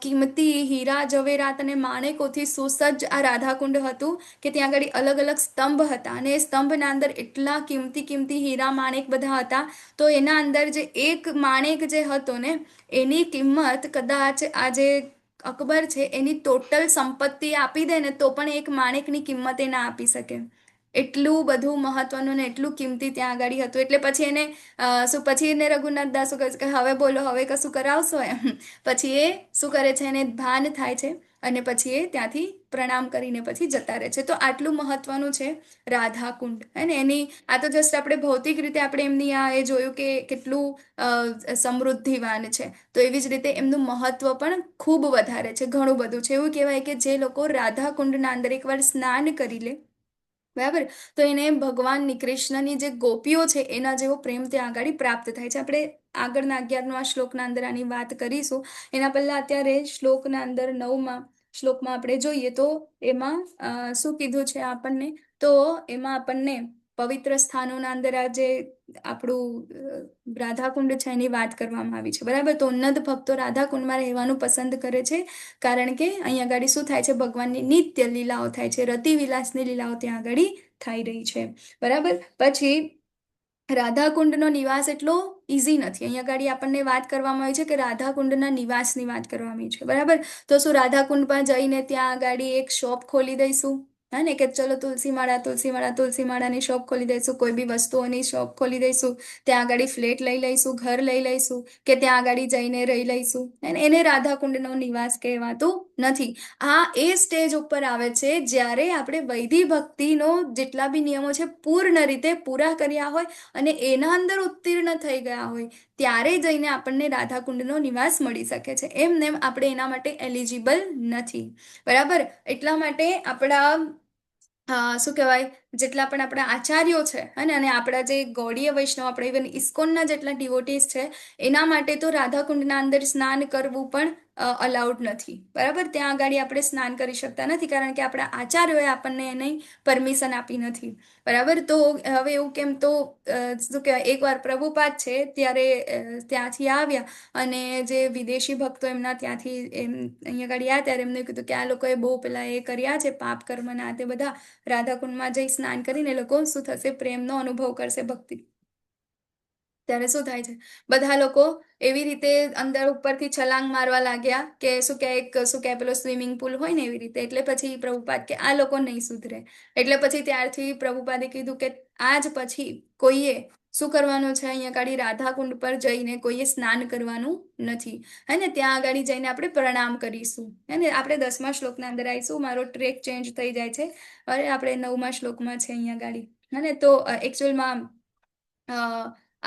કિંમતી હીરા જવેરાત અને માણેકોથી સુસજ્જ આ રાધાકુંડ હતું કે ત્યાં આગળ અલગ અલગ સ્તંભ હતા, અને એ સ્તંભના અંદર એટલા કિંમતી હીરા માણેક બધા હતા. તો એના અંદર જે એક માણેક જે હતો ને એની કિંમત કદાચ આ જે અકબર છે એની ટોટલ સંપત્તિ આપી દે ને તો પણ એક માણેકની કિંમત એ ના આપી શકે. એટલું બધું મહત્વનું ને એટલું કિંમતી ત્યાં આગળ હતું. એટલે પછી એને પછી એને રઘુનાથ દાસ કહે છે કે હવે બોલો, હવે કશું કરાવશો એમ. પછી એ શું કરે છે, એને ભાન થાય છે અને પછી એ ત્યાંથી પ્રણામ કરીને પછી જતા રહે છે. તો આટલું મહત્વનું છે રાધાકુંડ, હે ને. એની આ તો જસ્ટ આપણે ભૌતિક રીતે આપણે એમની આ એ જોયું કે કેટલું સમૃદ્ધિવાન છે, તો એવી જ રીતે એમનું મહત્વ પણ ખૂબ વધારે છે, ઘણું બધું છે. એવું કહેવાય કે જે લોકો રાધાકુંડના અંદર એકવાર સ્નાન કરી લે, બરાબર, તો એને ભગવાનની કૃષ્ણની જે ગોપીઓ છે એના જેવો પ્રેમ ત્યાં આગળ પ્રાપ્ત થાય છે. આપણે આગળના 11મા શ્લોકના અંદર આની વાત કરીશું. એના પહેલા અત્યારે શ્લોકના અંદર 9મા શ્લોકમાં આપણે જોઈએ તો એમાં શું કીધું છે આપણને, તો એમાં આપણને પવિત્ર સ્થાનોના અંદર આ જે આપણું રાધાકુંડ છે એની વાત કરવામાં આવી છે, બરાબર. તો ઉન્નત ભક્તો રાધાકુંડમાં રહેવાનું પસંદ કરે છે, કારણ કે અહીંયા આગળ શું થાય છે, ભગવાનની નિત્ય લીલાઓ થાય છે, રતિ વિલાસની લીલાઓ ત્યાં આગળ થઈ રહી છે, બરાબર. પછી રાધાકુંડનો નિવાસ એટલો ઇઝી નથી. અહીંયા આગળ આપણને વાત કરવામાં આવી છે કે રાધાકુંડના નિવાસની વાત કરવામાં આવી છે, બરાબર. તો શું રાધાકુંડમાં જઈને ત્યાં આગળ એક શોપ ખોલી દઈશું, હા ને, કે ચલો તુલસીમાળાની શોપ ખોલી દઈશું, કોઈ બી વસ્તુઓની શોપ ખોલી દઈશું, ત્યાં આગળ ફ્લેટ લઈ લઈશું, ઘર લઈ લઈશું, કે ત્યાં આગળ જઈને રહી લઈશું, એને રાધાકુંડનો નિવાસ કહેવાતું નથી. આ એ સ્ટેજ ઉપર આવે છે જ્યારે આપણે વૈદિક ભક્તિનો જેટલા બી નિયમો છે પૂર્ણ રીતે પૂરા કર્યા હોય અને એના અંદર ઉત્તીર્ણ થઈ ગયા હોય, ત્યારે જઈને આપણને રાધાકુંડનો નિવાસ મળી શકે છે. એમને એમ આપણે એના માટે એલિજિબલ નથી. બરાબર, એટલા માટે આપણા શું કહેવાય, જેટલા પણ આપણા આચાર્યો છે અને આપણા જે ગૌડીય વૈષ્ણવ, આપણે ઇવન ઇસ્કોનના જેટલા ડિવોટીઝ છે, એના માટે તો રાધાકુંડના અંદર સ્નાન કરવું પણ અલાઉડ નથી. બરાબર, ત્યાં આગળ આપણે સ્નાન કરી શકતા નથી, કારણ કે આપણા આચાર્યોએ આપણને એની પરમિશન આપી નથી. બરાબર, તો હવે એવું કેમ, તો શું કહેવાય, એકવાર પ્રભુપાદ છે ત્યારે ત્યાંથી આવ્યા અને જે વિદેશી ભક્તો એમના ત્યાંથી અહીંયા આગળ આવ્યા ત્યારે એમને કીધું કે આ લોકોએ બહુ પેલા એ કર્યા છે પાપ કર્મના, તે બધા રાધાકુંડમાં જઈ સ્નાન કરીને લોકો શું થશે, પ્રેમનો અનુભવ કરશે, ભક્તિ. ત્યારે શું થાય છે, બધા લોકો એવી રીતે અંદર ઉપરથી છલાંગ મારવા લાગ્યા કે શું કે શું કે પેલો સ્વિમિંગ પુલ હોય ને એવી રીતે. એટલે પછી પ્રભુપાદ કે આ લોકો નહીં સુધરે. એટલે પછી ત્યારથી પ્રભુપાદે કીધું કે આજ પછી કોઈએ શું કરવાનું છે, અહીંયા આગળ રાધાકુંડ પર જઈને કોઈએ સ્નાન કરવાનું નથી. હે ને, ત્યાં આગળ જઈને આપણે પ્રણામ કરીશું. હે ને, આપણે 10મા શ્લોકના અંદર આવીશું. મારો ટ્રેક ચેન્જ થઈ જાય છે. અરે આપણે 9મા શ્લોકમાં છે અહીંયા આગળ. હે ને, તો એકચ્યુઅલમાં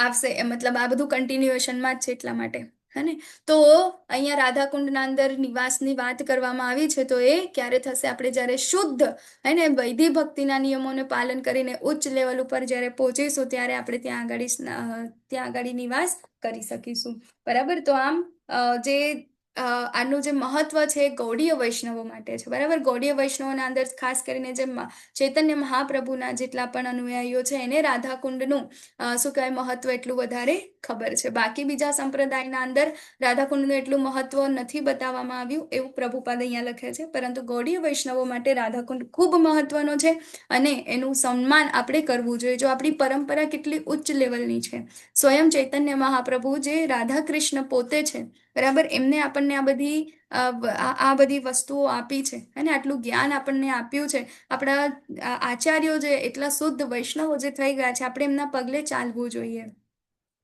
આવશે, મતલબ આ બધું કન્ટિન્યુએશનમાં જ છે એટલા માટે. હે ને, તો અહીંયા રાધાકુંડના અંદર નિવાસની વાત કરવામાં આવી છે. તો એ ક્યારે થશે, આપણે જ્યારે શુદ્ધ હે ને વૈધિ ભક્તિના નિયમોને પાલન કરીને ઉચ્ચ લેવલ ઉપર જ્યારે પહોંચીશું ત્યારે આપણે ત્યાં આગળ નિવાસ કરી શકીશું. બરાબર, તો આમ જે આનું જે મહત્વ છે ગૌડીય વૈષ્ણવો માટે છે. બરાબર, ગૌડીય વૈષ્ણવોના અંદર ખાસ કરીને જે ચૈતન્ય મહાપ્રભુના જેટલા પણ અનુયાયીઓ છે એને રાધાકુંડનું શું કહેવાય, મહત્વ એટલું વધારે ખબર છે. બાકી બીજા સંપ્રદાયના અંદર રાધાકુંડનું એટલું મહત્વ નથી બતાવવામાં આવ્યું એવું પ્રભુપાદ અહીંયા લખે છે. પરંતુ ગૌડીય વૈષ્ણવો માટે રાધાકુંડ ખૂબ મહત્વનો છે અને એનું સન્માન આપણે કરવું જોઈએ. જો આપણી પરંપરા કેટલી ઉચ્ચ લેવલની છે, સ્વયં ચૈતન્ય મહાપ્રભુ જે રાધા કૃષ્ણ પોતે છે, બરાબર, એમને આપણને આ બધી વસ્તુઓ આપી છે અને આટલું જ્ઞાન આપણને આપ્યું છે. આપણા આચાર્યો જે એટલા શુદ્ધ વૈષ્ણવો જે થઈ ગયા છે, આપણે એમના પગલે ચાલવું જોઈએ.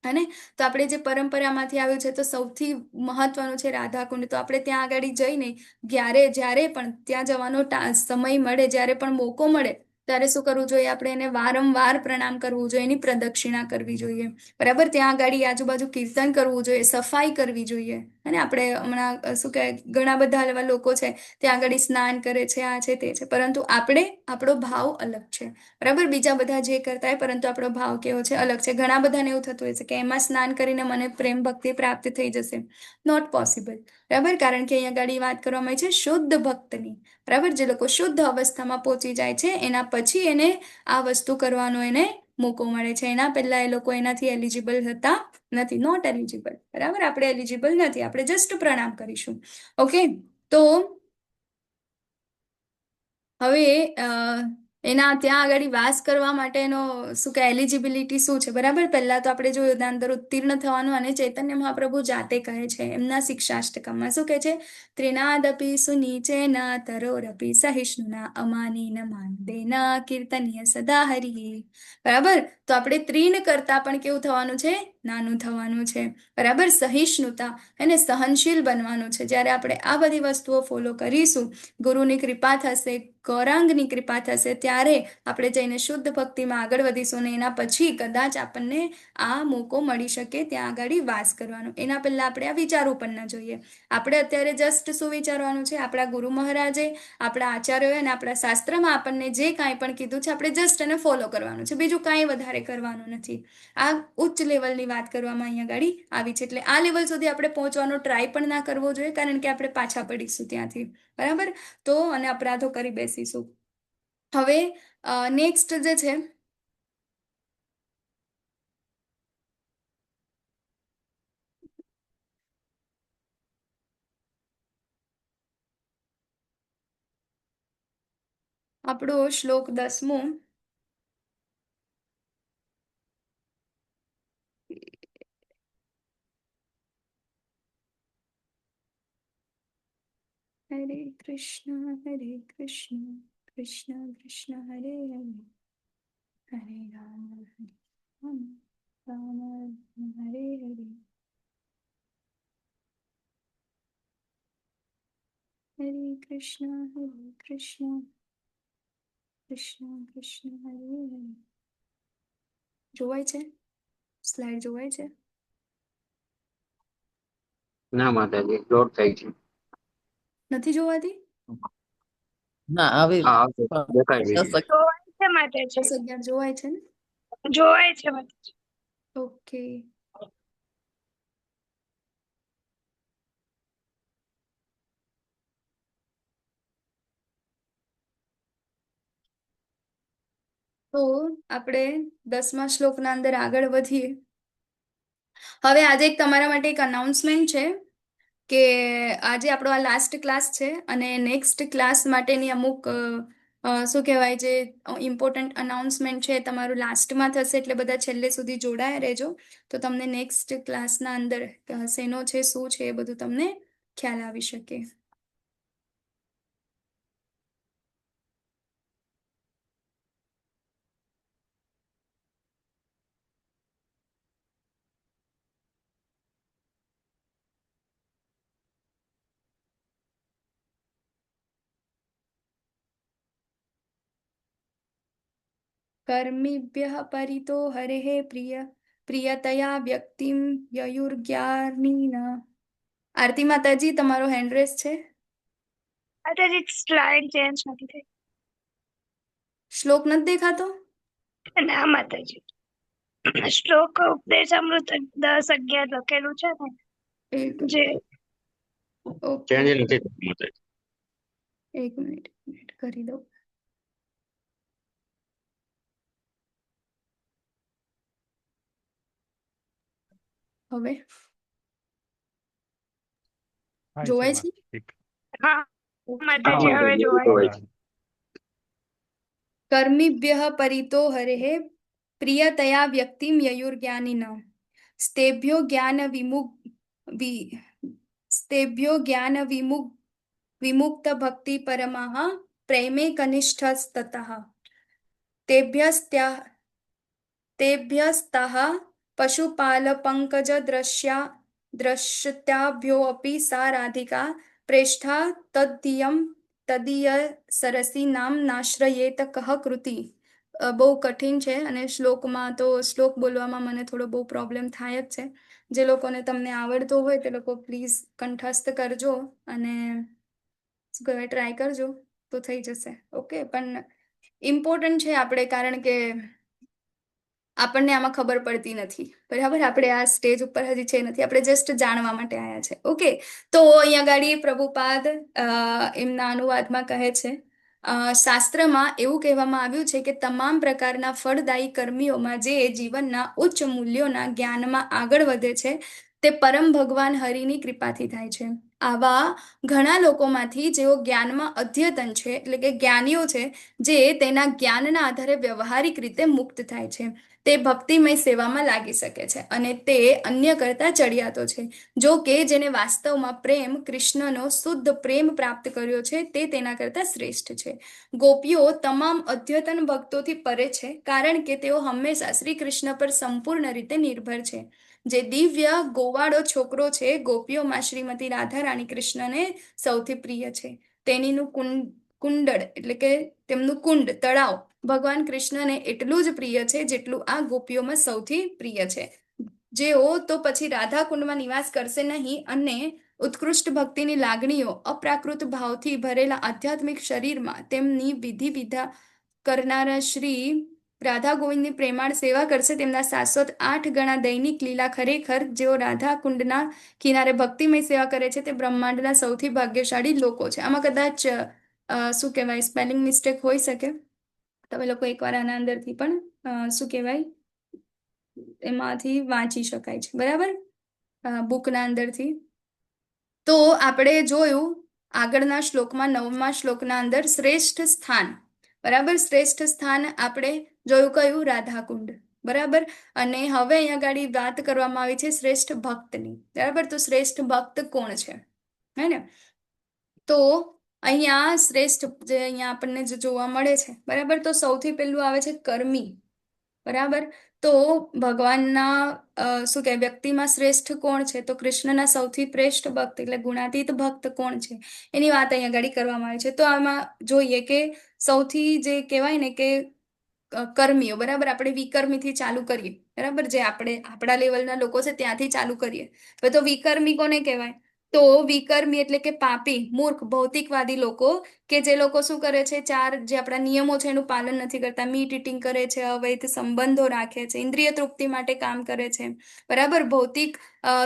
અને તો આપણે જે પરંપરામાંથી આવ્યું છે તો સૌથી મહત્વનું છે રાધાકુંડ. તો આપણે ત્યાં આગળ જઈને જ્યારે પણ ત્યાં જવાનો સમય મળે, જ્યારે પણ મોકો મળે ત્યારે શું કરવું જોઈએ, આપણે એને વારંવાર પ્રણામ કરવું જોઈએ, એની પ્રદક્ષિણા કરવી જોઈએ. બરાબર, ત્યાં આગળ આજુબાજુ કીર્તન કરવું જોઈએ, સફાઈ કરવી જોઈએ. અને આપણે હમણાં શું કહેવાય, ઘણા બધા એવા લોકો છે ત્યાં આગળ સ્નાન કરે છે, આ છે તે છે, પરંતુ આપણો ભાવ અલગ છે. બરાબર, બીજા બધા જે કરતા હોય, પરંતુ આપણો ભાવ કેવો છે, અલગ છે. ઘણા બધાને એવું થતું હોય છે કે એમાં સ્નાન કરીને મને પ્રેમ ભક્તિ પ્રાપ્ત થઈ જશે. Not possible. બરાબર, કારણ કે અહીંયા આગળ વાત કરવામાં આવી છે શુદ્ધ ભક્તની. બરાબર, જે લોકો શુદ્ધ અવસ્થામાં પહોંચી જાય છે એના પછી એને આ વસ્તુ કરવાનો એને મોકો મળે છે. એના પહેલા એ લોકો એનાથી એલિજિબલ થતા નથી. Not eligible. બરાબર, આપણે એલિજિબલ નથી, આપણે જસ્ટ પ્રણામ કરીશું. ઓકે, તો હવે એના ત્યાં આગળ વાસ કરવા માટેનો શું કે એલિજિબિલિટી શું છે. બરાબર, પહેલા તો આપણે જોયું એના અંદર ઉત્તીર્ણ થવાનું, અને ચૈતન્ય મહાપ્રભુ જાતે કહે છે એમના શિક્ષાષ્ટકમાં. શું કહે છે, ત્રિનાદપી સુનીચેના તરોરપી સહિષ્ણુના અમાનીન માનદેન કીર્તનીય સદા હરિએ. બરાબર, તો આપણે ત્રીન કરતા પણ કેવું થવાનું છે, નાનું થવાનું છે. બરાબર, સહિષ્ણુતા અને સહનશીલ બનવાનું છે. જ્યારે આપણે આ બધી વસ્તુઓ ફોલો કરીશું, ગુરુની કૃપા થશે, ગૌરાંગની કૃપા થશે, ત્યારે આપણે જઈને શુદ્ધ ભક્તિમાં આગળ વધીશું અને એના પછી કદાચ આપણને આ મોકો મળી શકે ત્યાં આગળ વાસ કરવાનો. એના પહેલા આપણે આ વિચારવું પણ ના જોઈએ. આપણે અત્યારે જસ્ટ શું વિચારવાનું છે, આપણા ગુરુ મહારાજે, આપણા આચાર્યોએ અને આપણા શાસ્ત્રમાં આપણને જે કાંઈ પણ કીધું છે આપણે જસ્ટ એને ફોલો કરવાનું છે, બીજું કાંઈ વધારે કરવાનું નથી. આ ઉચ્ચ લેવલની વાત કરવામાં અહીંયા આગળ આવી છે. એટલે આ લેવલ સુધી આપણે પહોંચવાનો ટ્રાય પણ ના કરવો જોઈએ, કારણ કે આપણે પાછા પડીશું ત્યાંથી. બરાબર, તો અને અપરાધો કરી બેસીશું. હવે નેક્સ્ટ જે છે, આપણો શ્લોક 10મો. હરે કૃષ્ણ કૃષ્ણ કૃષ્ણ હરે હરે, હરે રામ રામ હરે હરે, હરે કૃષ્ણ કૃષ્ણ કૃષ્ણ હરે હરે. જોવાય છે સ્લાઇડ? જોવાય છે? ના માતાજી લોડ થાય છે. નથી જોવાતી? ના આવી હા આવશે. દેખાય છે. જોવાય છે માતાજી, 10-11 જોવાય છે ને? જોવાય છે માતાજી. ઓકે. તો આપણે 10મા શ્લોકના અંદર આગળ વધીએ. હવે આજે એક તમારા માટે એક અનાઉન્સમેન્ટ છે કે આજે આપણો આ લાસ્ટ ક્લાસ છે અને નેક્સ્ટ ક્લાસ માટેની અમુક શું કહેવાય જે ઇમ્પોર્ટન્ટ અનાઉન્સમેન્ટ છે તમારું લાસ્ટમાં થશે, એટલે બધા છેલ્લે સુધી જોડાયા રહેજો તો તમને નેક્સ્ટ ક્લાસના અંદર શેનો છે શું છે એ બધું તમને ખ્યાલ આવી શકે. कर्मिभ्यः परितो हरेः प्रियतया व्यक्तिं ययुर्ज्ञानिन. આરતી માતાજી તમારો હેન્ડ રેસ છે. માતાજી સ્લાઇડ ચેન્જ નથી થઈ. શ્લોક નથી દેખાતો? ના માતાજી, શ્લોક ઉપદેશ અમૃત 10-11 લખેલું છે ને, એક જે ઓકે, ચેન્જ નથી થતું માતાજી. એક મિનિટ કરી દઉં. હવે થાય જોવાય છે? માતાજી. હા માતાજી હા, હવે માતાજી, જોવાય. જોવાય છે. કર્મિભ્યઃ પરિતો હરેः પ્રિયતયા વ્યક્તિમ યયુર્જ્ઞાનિન સ્તેભ્યો જ્ઞાન વિમુક્ત ભક્તિ પરમાઃ પ્રેમે કનિષ્ઠસ્તતઃ તેભ્યસ્તઃ પશુપાલ પંકજ દ્રશ્યતાભ્યોऽપि सा राधिका प्रेष्ठा તદીય સરસી નામ નાશ્રયેત કહ કૃતિ. બહુ કઠિન છે અને શ્લોકમાં તો શ્લોક બોલવામાં મને થોડો બહુ પ્રોબ્લેમ થાય જ છે. જે લોકોને તમને આવડતો હોય તે લોકો પ્લીઝ કંઠસ્થ કરજો અને શું કહેવાય ટ્રાય કરજો તો થઈ જશે. ઓકે, પણ ઇમ્પોર્ટન્ટ છે આપણે, કારણ કે આપણને આમાં ખબર પડતી નથી. બરાબર, આપણે આ સ્ટેજ ઉપર હજી છે નથી, આપણે જસ્ટ જાણવા માટે આવ્યા છે. ઓકે, તો અહીંયા ગાડી પ્રભુપાદ એમના અનુવાદમાં કહે છે, શાસ્ત્રમાં એવું કહેવામાં આવ્યું છે કે તમામ પ્રકારના ફળદાયી કર્મીઓમાં જે જીવનના ઉચ્ચ મૂલ્યોના જ્ઞાનમાં આગળ વધે છે તે પરમ ભગવાન હરિની કૃપાથી થાય છે. આવા ઘણા લોકોમાંથી જેઓ જ્ઞાનમાં અદ્યતન છે, એટલે કે જ્ઞાનીઓ છે, જે તેના જ્ઞાનના આધારે વ્યવહારિક રીતે મુક્ત થાય છે, તે ભક્તિમય સેવામાં લાગી શકે છે અને તે અન્ય કરતા ચડિયાતો છે. જો કે જેને વાસ્તવમાં પ્રેમ કૃષ્ણનો શુદ્ધ પ્રેમ પ્રાપ્ત કર્યો છે તે તેના કરતા શ્રેષ્ઠ છે. ગોપીઓ તમામ અદ્યતન ભક્તોથી પરે છે, કારણ કે તેઓ હંમેશા શ્રી કૃષ્ણ પર સંપૂર્ણ રીતે નિર્ભર છે. જે દિવ્ય ગોવાળો છોકરો છે ગોપીઓમાં શ્રીમતી રાધા રાણી કૃષ્ણને સૌથી પ્રિય છે. તેનીનું કુંડળ એટલે કે તેમનું કુંડ તળાવ ભગવાન કૃષ્ણને એટલું જ પ્રિય છે જેટલું આ ગોપીઓમાં સૌથી પ્રિય છે. જેઓ તો પછી રાધા કુંડમાં નિવાસ કરશે નહીં અને ઉત્કૃષ્ટ ભક્તિની લાગણીઓ અપ્રાકૃત ભાવથી ભરેલા આધ્યાત્મિક શરીરમાં તેમની વિધિ વિધા કરનારા શ્રી રાધા ગોવિંદની પ્રેમાળ સેવા કરશે, તેમના શાશ્વત 8 ગણા દૈનિક લીલા ખરેખર જેઓ રાધા કુંડના કિનારે ભક્તિમય સેવા કરે છે તે બ્રહ્માંડના સૌથી ભાગ્યશાળી લોકો છે. આમાં કદાચ શું કહેવાય સ્પેલિંગ મિસ્ટેક હોઈ શકે, તમે લોકો એકવાર આના અંદરથી પણ શું કહેવાય એમાંથી વાંચી શકાય છે. બરાબર, બુકના અંદરથી. તો આપણે જોયું આગળના શ્લોકમાં 9મા શ્લોકના અંદર શ્રેષ્ઠ સ્થાન. બરાબર, શ્રેષ્ઠ સ્થાન આપણે જોયું કયું? રાધાકુંડ. બરાબર, અને હવે અહીંયા આગળ વાત કરવામાં આવી છે શ્રેષ્ઠ ભક્તની. બરાબર, તો શ્રેષ્ઠ ભક્ત કોણ છે, હે ને? તો અહીંયા શ્રેષ્ઠ જે અહીંયા આપણને જે જોવા મળે છે, બરાબર, તો સૌથી પહેલું આવે છે કર્મી. બરાબર, તો ભગવાનના શું કહે વ્યક્તિમાં શ્રેષ્ઠ કોણ છે? તો કૃષ્ણના સૌથી શ્રેષ્ઠ ભક્ત એટલે ગુણાતીત ભક્ત કોણ છે એની વાત અહીંયા આગળ કરવામાં આવે છે. તો આમાં જોઈએ કે સૌથી જે કહેવાય ને કે કર્મીઓ, બરાબર, આપણે વિકર્મીથી ચાલુ કરીએ બરાબર, જે આપણા લેવલના લોકો છે ત્યાંથી ચાલુ કરીએ તો વિકર્મી કોને કહેવાય? તો વિકર્મી એટલે કે પાપી, મૂર્ખ, ભૌતિકવાદી લોકો, કે જે લોકો શું કરે છે, જે આપણા નિયમો છે એનું પાલન નથી કરતા, મીટ ઇટિંગ કરે છે, અવૈધ સંબંધો રાખે છે, ઇન્દ્રિય તૃપ્તિ માટે કામ કરે છે, બરાબર, ભૌતિક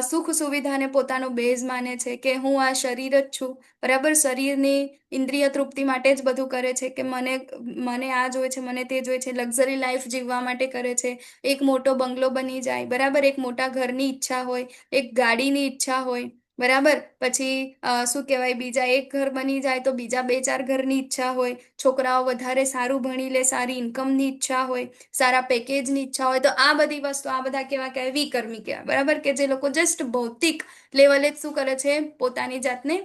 સુખ સુવિધાને પોતાનો બેઝ માને છે, કે હું આ શરીર જ છું, બરાબર, શરીરની ઇન્દ્રિય તૃપ્તિ માટે જ બધું કરે છે, કે મને આ જોઈએ છે, મને તે જોઈએ છે, લક્ઝરી લાઈફ જીવવા માટે કરે છે, એક મોટો બંગલો બની જાય, બરાબર, એક મોટા ઘરની ઈચ્છા હોય, એક ગાડીની ઈચ્છા હોય, બરાબર, પછી શું કહેવાય, બીજા એક ઘર બની જાય તો બીજા 2-4 ઘરની ઈચ્છા હોય, છોકરાઓ વધારે સારું ભણી લે, સારી ઇન્કમની ઈચ્છા હોય, સારા પેકેજની ઈચ્છા હોય, તો આ બધી વસ્તુ, આ બધા કેવા કહેવાય? વિકર્મી કહેવાય, બરાબર, કે જે લોકો જસ્ટ ભૌતિક લેવલે જ શું કરે છે, પોતાની જાતને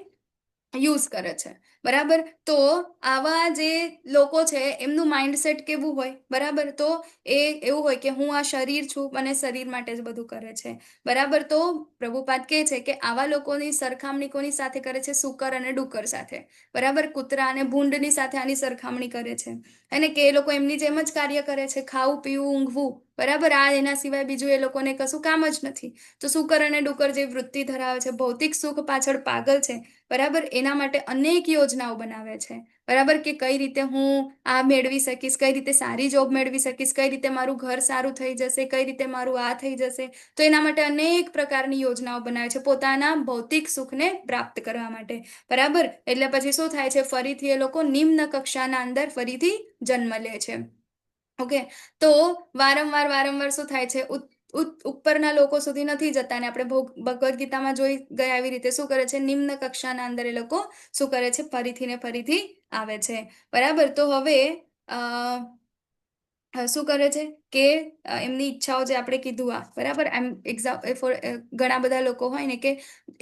યુઝ કરે છે, બરાબર. તો આવા જે લોકો છે એમનું માઇન્ડસેટ કેવું હોય, બરાબર, તો એ એવું હોય કે હું આ શરીર છું અને શરીર માટે જ બધું કરે છે, બરાબર. તો પ્રભુપાદ કહે છે કે આવા લોકોની સરખામણી કોની સાથે કરે છે? સુકર અને ડુક્કર સાથે, બરાબર, કૂતરા અને ભૂંડની સાથે આની સરખામણી કરે છે, અને કે એ લોકો એમની જેમ જ કાર્ય કરે છે, ખાવું, પીવું, ઊંઘવું, બરાબર, આ એના સિવાય બીજું એ લોકોને કશું કામ જ નથી. તો સુકર અને ડુક્કર જે વૃત્તિ ધરાવે છે, ભૌતિક સુખ પાછળ પાગલ છે, બરાબર, એના માટે અનેક યોજનાઓ બનાવે છે, બરાબર, કે કઈ રીતે હું આ મેળવી શકીશ, કઈ રીતે સારી જોબ મેળવી શકીશ, કઈ રીતે મારું ઘર સારું થઈ જશે, કઈ રીતે મારું આ થઈ જશે. તો એના માટે અનેક પ્રકારની યોજનાઓ બનાવે છે પોતાના ભૌતિક સુખને પ્રાપ્ત કરવા માટે, બરાબર. એટલે પછી શું થાય છે? ફરીથી એ લોકો નિમ્ન કક્ષાના અંદર ફરીથી જન્મ લે છે. ઓકે, તો વારંવાર શું થાય છે? ઉપરના લોકો સુધી નથી જતા, ને આપણે ભગવદ્ ગીતામાં જોઈ ગયા એવી રીતે શું કરે છે? નિમ્ન કક્ષાના અંદર એ લોકો શું કરે છે? ફરીથી ને ફરીથી આવે છે, બરાબર. તો હવે શું કરે છે કે એમની ઈચ્છાઓ જે આપણે કીધું આ, બરાબર, ઘણા બધા લોકો હોય ને કે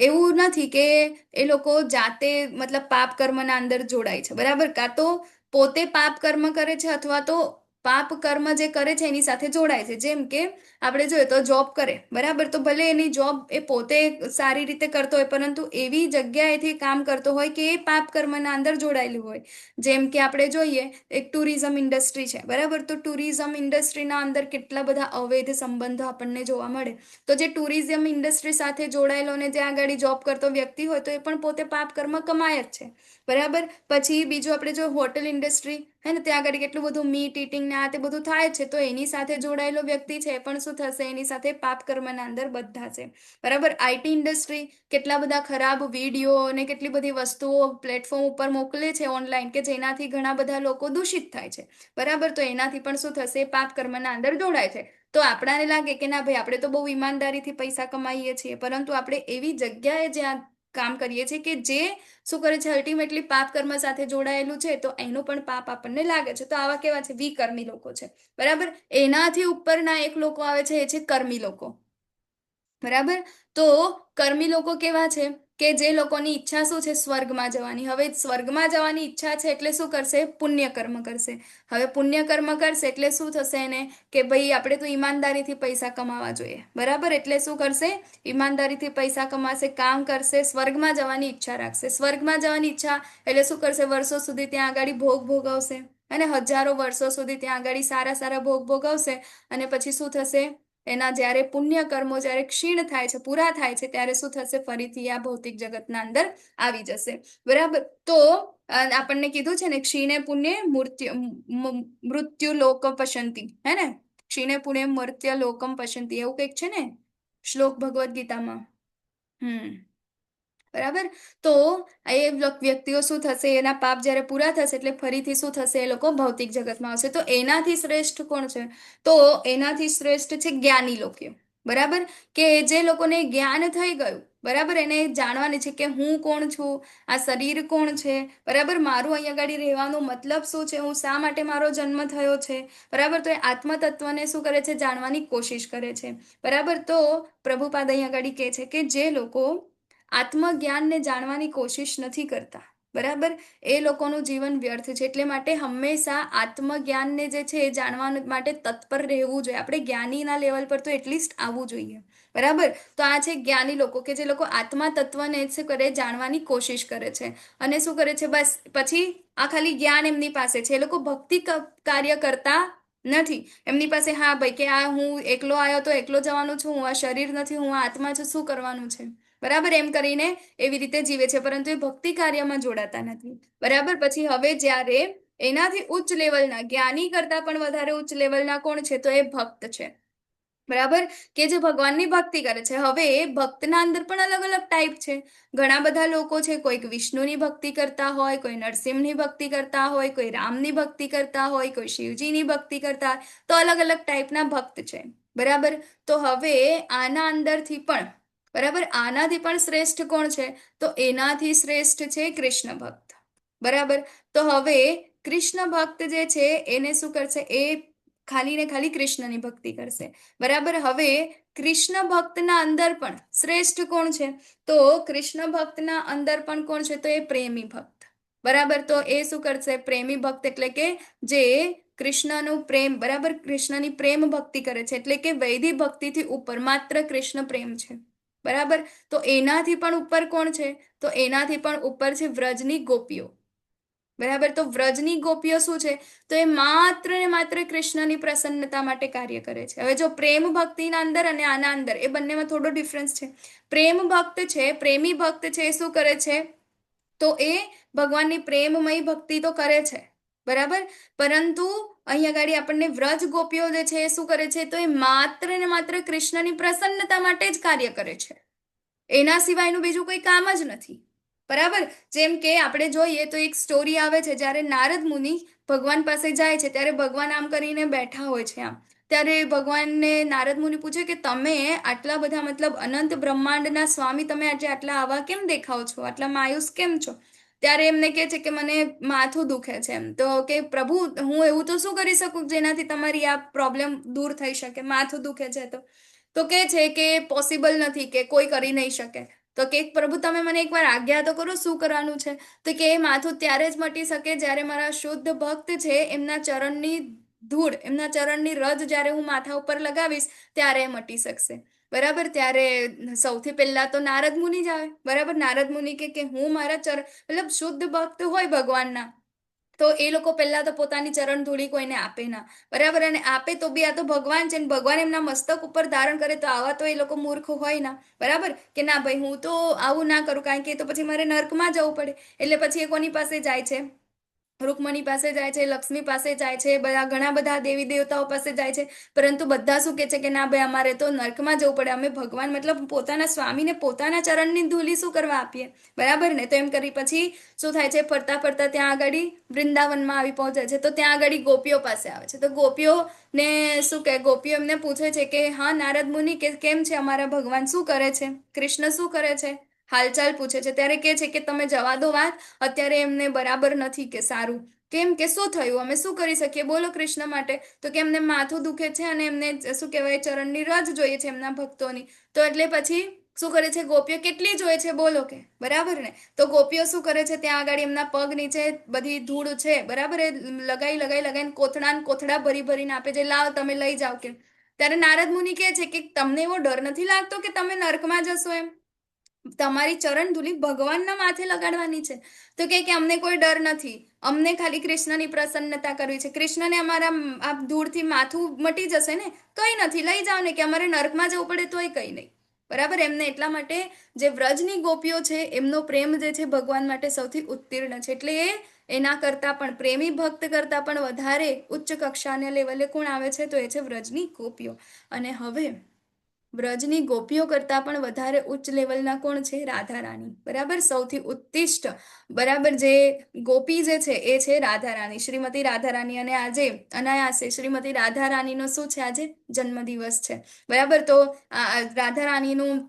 એવું નથી કે એ લોકો જાતે મતલબ પાપ કર્મના અંદર જોડાય છે, બરાબર, કાં તો પોતે પાપ કર્મ કરે છે અથવા તો પાપ કર્મ જે કરે છે એની સાથે જોડાય છે. જેમ કે આપણે જોઈએ તો જોબ કરે, બરાબર, તો ભલે એની જોબ એ પોતે સારી રીતે કરતો હોય, પરંતુ એવી જગ્યાએથી કામ કરતો હોય કે એ પાપ કર્મના અંદર જોડાયેલું હોય. જેમ કે આપણે જોઈએ એક ટુરિઝમ ઇન્ડસ્ટ્રી છે, બરાબર, તો ટુરિઝમ ઇન્ડસ્ટ્રીના અંદર કેટલા બધા અવૈધ સંબંધો આપણને જોવા મળે. તો જે ટુરિઝમ ઇન્ડસ્ટ્રી સાથે જોડાયેલો ને જે આગળ જોબ કરતો વ્યક્તિ હોય તો એ પણ પોતે પાપ કર્મ કમાય જ છે, બરાબર. પછી બીજું આપણે જો હોટેલ ઇન્ડસ્ટ્રી હે ને, ત્યાં આગળ કેટલું બધું મીટ ઇટિંગ ને આ તે બધું થાય છે, તો એની સાથે જોડાયેલો વ્યક્તિ છે પણ શું થશે? એની સાથે પાપ કર્મના અંદર બંધાશે, બરાબર. આઈટી ઇન્ડસ્ટ્રી કેટલા બધા ખરાબ વિડીયો અને કેટલી બધી વસ્તુઓ પ્લેટફોર્મ ઉપર મોકલે છે ઓનલાઈન, કે જેનાથી ઘણા બધા લોકો દૂષિત થાય છે, બરાબર. તો એનાથી પણ શું થશે? પાપ કર્મના અંદર જોડાય છે. તો આપણાને લાગે કે ના ભાઈ, આપણે તો બહુ ઈમાનદારીથી પૈસા કમાઈએ છીએ, પરંતુ આપણે એવી જગ્યાએ જ્યાં કામ કરીએ છીએ કે જે શું કરે છે? અલ્ટિમેટલી પાપ કર્મ સાથે જોડાયેલું છે, તો એનું પણ પાપ આપણને લાગે છે. તો આવા કેવા છે? વિકર્મી લોકો છે, બરાબર. એનાથી ઉપરના એક લોકો આવે છે, એ છે કર્મી લોકો, બરાબર. તો કર્મી લોકો કેવા છે? કે જે લોકોની ઈચ્છા શું છે? સ્વર્ગમાં જવાની. હવે સ્વર્ગમાં જવાની ઈચ્છા છે એટલે શું કરશે? પુણ્ય કર્મ કરશે. હવે પુણ્ય કર્મ કરશે એટલે શું થશે એને? કે ભાઈ આપણે તો ઈમાનદારીથી પૈસા કમાવા જોઈએ, બરાબર. એટલે શું કરશે? ઈમાનદારીથી પૈસા કમાશે, કામ કરશે, સ્વર્ગમાં જવાની ઈચ્છા રાખશે. સ્વર્ગમાં જવાની ઈચ્છા એટલે શું કરશે? વર્ષો સુધી ત્યાં આગળ ભોગ ભોગવશે, અને હજારો વર્ષો સુધી ત્યાં આગળ સારા ભોગ ભોગવશે, અને પછી શું થશે? એના જ્યારે પુણ્ય કર્મો જ્યારે ક્ષીણ થાય છે, પૂરા થાય છે, ત્યારે શું થશે? ફરીથી આ ભૌતિક જગતના અંદર આવી જશે, બરાબર. તો આપણને કીધું છે ને, ક્ષીણે પુણ્ય મૃત્યુ લોકમ પશ્યંતિ, હે ને? ક્ષીણે પુણ્ય મર્ત્ય લોકમ પશ્યંતિ, એવું કંઈક છે ને શ્લોક ભગવદ્ ગીતામાં. બરાબર. તો એ વ્યક્તિઓ શું થશે? એના પાપ જ્યારે પૂરા થશે એટલે ફરીથી શું થશે? એ લોકો ભૌતિક જગતમાં આવશે. તો એનાથી શ્રેષ્ઠ કોણ છે? તો એનાથી શ્રેષ્ઠ છે જ્ઞાની લોકો, બરાબર. કે જે લોકોને જ્ઞાન થઈ ગયું, બરાબર, એને જાણવાની છે કે હું કોણ છું, આ શરીર કોણ છે, બરાબર, મારું અહીંયા આગળ રહેવાનો મતલબ શું છે, હું શા માટે મારો જન્મ થયો છે, બરાબર. તો એ આત્મતત્વને શું કરે છે? જાણવાની કોશિશ કરે છે, બરાબર. તો પ્રભુપાદ અહીંયા આગળ કહે છે કે જે લોકો આત્મજ્ઞાનને જાણવાની કોશિશ નથી કરતા, બરાબર, એ લોકોનું જીવન વ્યર્થ છે. એટલે માટે હંમેશા આત્મજ્ઞાનને જે છે એ જાણવા માટે તત્પર રહેવું જોઈએ. આપણે જ્ઞાનીના લેવલ પર તો એટલીસ્ટ આવવું જોઈએ, બરાબર. તો આ છે જ્ઞાની લોકો, કે જે લોકો આત્મા તત્વને શું કરે? જાણવાની કોશિશ કરે છે. અને શું કરે છે? બસ પછી આ ખાલી જ્ઞાન એમની પાસે છે, એ લોકો ભક્તિ કાર્ય કરતા નથી. એમની પાસે હા ભાઈ કે આ હું એકલો આવ્યો તો એકલો જવાનું છું, હું આ શરીર નથી, હું આ આત્મા છું, શું કરવાનું છે, બરાબર, એમ કરીને એવી રીતે જીવે છે, પરંતુ એ ભક્તિ કાર્યમાં જોડાતા નથી. બરાબર. પછી હવે જ્યારે એનાથી ઉચ્ચ લેવલના જ્ઞાની કરતા પણ વધારે ઉચ્ચ લેવલના કોણ છે, તો એ ભક્ત છે. બરાબર, કે જે ભગવાનની ભક્તિ કરે છે. હવે ભક્તના અંદર પણ અલગ અલગ ટાઈપ છે. ઘણા બધા લોકો છે, કોઈક વિષ્ણુની ભક્તિ કરતા હોય, કોઈ નરસિંહની ભક્તિ કરતા હોય, કોઈ રામની ભક્તિ કરતા હોય, કોઈ શિવજીની ભક્તિ કરતા હોય, તો અલગ અલગ ટાઈપના ભક્ત છે. બરાબર. તો હવે આના અંદરથી પણ, બરાબર, આનાથી પણ શ્રેષ્ઠ કોણ છે, તો એનાથી શ્રેષ્ઠ છે કૃષ્ણ ભક્ત. બરાબર. તો હવે કૃષ્ણ ભક્ત જે છે એને શું કરશે, એ ખાલી ને ખાલી કૃષ્ણની ભક્તિ કરશે. બરાબર. હવે કૃષ્ણ ભક્તના અંદર પણ શ્રેષ્ઠ કોણ છે, તો કૃષ્ણ ભક્તના અંદર પણ કોણ છે, તો એ પ્રેમી ભક્ત. બરાબર. તો એ શું કરશે, પ્રેમી ભક્ત એટલે કે જે કૃષ્ણનું પ્રેમ, બરાબર, કૃષ્ણની પ્રેમ ભક્તિ કરે છે, એટલે કે વૈદિક ભક્તિથી ઉપર માત્ર કૃષ્ણ પ્રેમ છે. બરાબર. તો એનાથી પણ ઉપર કોણ છે, તો એનાથી પણ ઉપર છે વ્રજની ગોપીઓ. બરાબર. તો વ્રજની ગોપીઓ શું છે, તો એ માત્ર ને માત્ર કૃષ્ણની પ્રસન્નતા માટે કાર્ય કરે છે. હવે જો પ્રેમ ભક્તિના અંદર અને આના અંદર એ બંનેમાં થોડો ડિફરન્સ છે. પ્રેમ ભક્ત છે, પ્રેમી ભક્ત છે, એ શું કરે છે, તો એ ભગવાનની પ્રેમમય ભક્તિ તો કરે છે. બરાબર. પરંતુ અહીંયા આગળ આપણને વ્રજ ગોપીઓ જે છે એ શું કરે છે, તો એ માત્ર ને માત્ર કૃષ્ણની પ્રસન્નતા માટે જ કાર્ય કરે છે. એના સિવાયનું બીજું કોઈ કામ જ નથી. બરાબર. જેમ કે આપણે જોઈએ તો એક સ્ટોરી આવે છે, જ્યારે નારદ મુનિ ભગવાન પાસે જાય છે, ત્યારે ભગવાન આમ કરીને બેઠા હોય છે આમ. ત્યારે ભગવાનને નારદ મુનિ પૂછે કે તમે આટલા બધા, મતલબ અનંત બ્રહ્માંડના સ્વામી, તમે આજે આટલા આવા કેમ દેખાવ છો, આટલા માયુસ કેમ છો? ત્યારે એમને કહે છે કે મને માથું દુખે છે. એમ તો કે પ્રભુ, હું એવું તો શું કરી શકું જેનાથી તમારી આ પ્રોબ્લેમ દૂર થઈ શકે, માથું દુખે છે તો કે છે કે પોસિબલ નથી, કે કોઈ કરી નહીં શકે. તો કે પ્રભુ તમે મને એકવાર આજ્ઞા તો કરો, શું કરવાનું છે? તો કે એ માથું ત્યારે જ મટી શકે જ્યારે મારા શુદ્ધ ભક્ત છે એમના ચરણની ધૂળ, એમના ચરણની રજ જ્યારે હું માથા ઉપર લગાવીશ ત્યારે એ મટી શકશે. બરાબર. ત્યારે સૌથી પહેલા તો નારદ મુનિ જ આવે. બરાબર. નારદ મુનિ કે હું મારા મતલબ શુદ્ધ ભક્ત હોય ભગવાનના, તો એ લોકો પહેલા તો પોતાની ચરણ ધૂળી કોઈને આપે ના. બરાબર. અને આપે તો બી આ તો ભગવાન છે, ભગવાન એમના મસ્તક ઉપર ધારણ કરે, તો આવા તો એ લોકો મૂર્ખ હોય ના. બરાબર. કે ના ભાઈ હું તો આવું ના કરું, કારણ કે તો પછી મારે નર્કમાં જવું પડે. એટલે પછી એ કોની પાસે જાય છે, રૂકમણી પાસે જાય છે, લક્ષ્મી પાસે જાય છે, બધા ઘણા બધા દેવી દેવતાઓ પાસે જાય છે. પરંતુ બધા શું કે છે કે ના ભાઈ અમારે તો નર્કમાં જવું પડે, અમે ભગવાન મતલબ પોતાના સ્વામીને પોતાના ચરણની ધૂલી શું કરવા આપીએ. બરાબર ને. તો એમ કરી પછી શું થાય છે, ફરતા ફરતા ત્યાં આગળ વૃંદાવનમાં આવી પહોંચે છે. તો ત્યાં આગળ ગોપીઓ પાસે આવે છે. તો ગોપીઓ ને શું કહે, ગોપીઓ એમને પૂછે છે કે હા નારદ મુનિ, કે કેમ છે અમારા ભગવાન, શું કરે છે, કૃષ્ણ શું કરે છે, હાલચાલ પૂછે છે. ત્યારે કે છે કે તમે જવા દો વાત, અત્યારે એમને બરાબર નથી, કે સારું કેમ, કે શું થયું, અમે શું કરી શકીએ, બોલો કૃષ્ણ માટે. તો કે એમને માથું દુખે છે અને એમને શું કહેવાય, ચરણની રજ જોઈએ છે એમના ભક્તોની. તો એટલે પછી શું કરે છે, ગોપીઓ કેટલી જોઈએ છે, બોલો કે. બરાબર ને. તો ગોપીઓ શું કરે છે, ત્યાં આગળ એમના પગ નીચે બધી ધૂળ છે, બરાબર, એ લગાઈને કોથળા ભરી ભરીને આપે છે, લાવ તમે લઈ જાઓ કે. ત્યારે નારદ મુનિ કહે છે કે તમને એવો ડર નથી લાગતો કે તમે નર્કમાં જશો એમ? તમારી ચરણ ધૂલી ભગવાનના માથે લગાડવાની છે. તો કે અમને કોઈ ડર નથી, અમને ખાલી કૃષ્ણની પ્રસન્નતા કરવી છે, કૃષ્ણને અમારા આ ધૂળથી માથું મટી જશે ને, કઈ નથી, લઈ જાઓ ને, કે અમારે નર્કમાં જવું પડે તોય કઈ નહીં. બરાબર. એમને એટલા માટે જે વ્રજની ગોપીઓ છે એમનો પ્રેમ જે છે ભગવાન માટે સૌથી ઉત્તીર્ણ છે. એટલે એના કરતા પણ, પ્રેમી ભક્ત કરતા પણ વધારે ઉચ્ચ કક્ષાના લેવલે કોણ આવે છે, તો એ છે વ્રજની ગોપીઓ. અને હવે વ્રજની ગોપીઓ કરતા પણ વધારે ઉચ્ચ લેવલના કોણ છે, રાધા રાણી. બરાબર. સૌથી ઉત્તિષ્ટ, બરાબર, જે ગોપી જે છે એ છે રાધા રાણી, શ્રીમતી રાધા રાણી. અને આજે અનાયાસે શ્રીમતી રાધા રાણીનો શું છે, આજે જન્મદિવસ છે. બરાબર. તો રાધા રાણીનું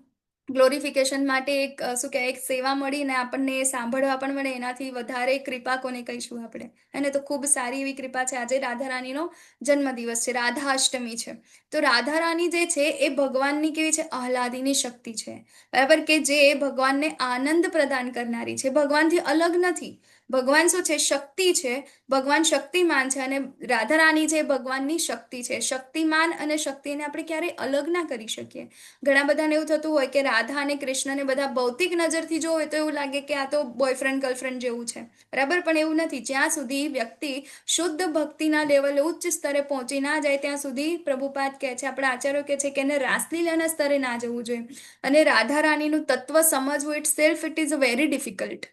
ગ્લોરિફિકેશન માટે એક શું કહેવાય, એક સેવા મળી ને આપણને સાંભળવા પણ મળે, એનાથી વધારે કૃપા કોને કહીશું આપણે. એને તો ખૂબ સારી એવી કૃપા છે. આજે રાધા રાણીનો જન્મદિવસ છે, રાધા અષ્ટમી છે. તો રાધા રાણી જે છે એ ભગવાનની કેવી છે, આહલાદીની શક્તિ છે. બરાબર. કે જે ભગવાનને આનંદ પ્રદાન કરનારી છે, ભગવાનથી અલગ નથી. ભગવાન શું છે, શક્તિ છે, ભગવાન શક્તિમાન છે, અને રાધા રાણી છે ભગવાનની શક્તિ છે. શક્તિમાન અને શક્તિને આપણે ક્યારેય અલગ ના કરી શકીએ. ઘણા બધાને એવું થતું હોય કે રાધા અને કૃષ્ણને બધા ભૌતિક નજરથી જોવે તો એવું લાગે કે આ તો બોયફ્રેન્ડ ગર્લફ્રેન્ડ જેવું છે, બરાબર, પણ એવું નથી. જ્યાં સુધી વ્યક્તિ શુદ્ધ ભક્તિના લેવલે ઉચ્ચ સ્તરે પહોંચી ના જાય ત્યાં સુધી પ્રભુપાદ કહે છે, આપણા આચાર્યો કહે છે કે એને રાસલીલાના સ્તરે ના જવું જોઈએ. અને રાધા રાણીનું તત્વ સમજવું ઇટ ઇઝ વેરી ડિફિકલ્ટ,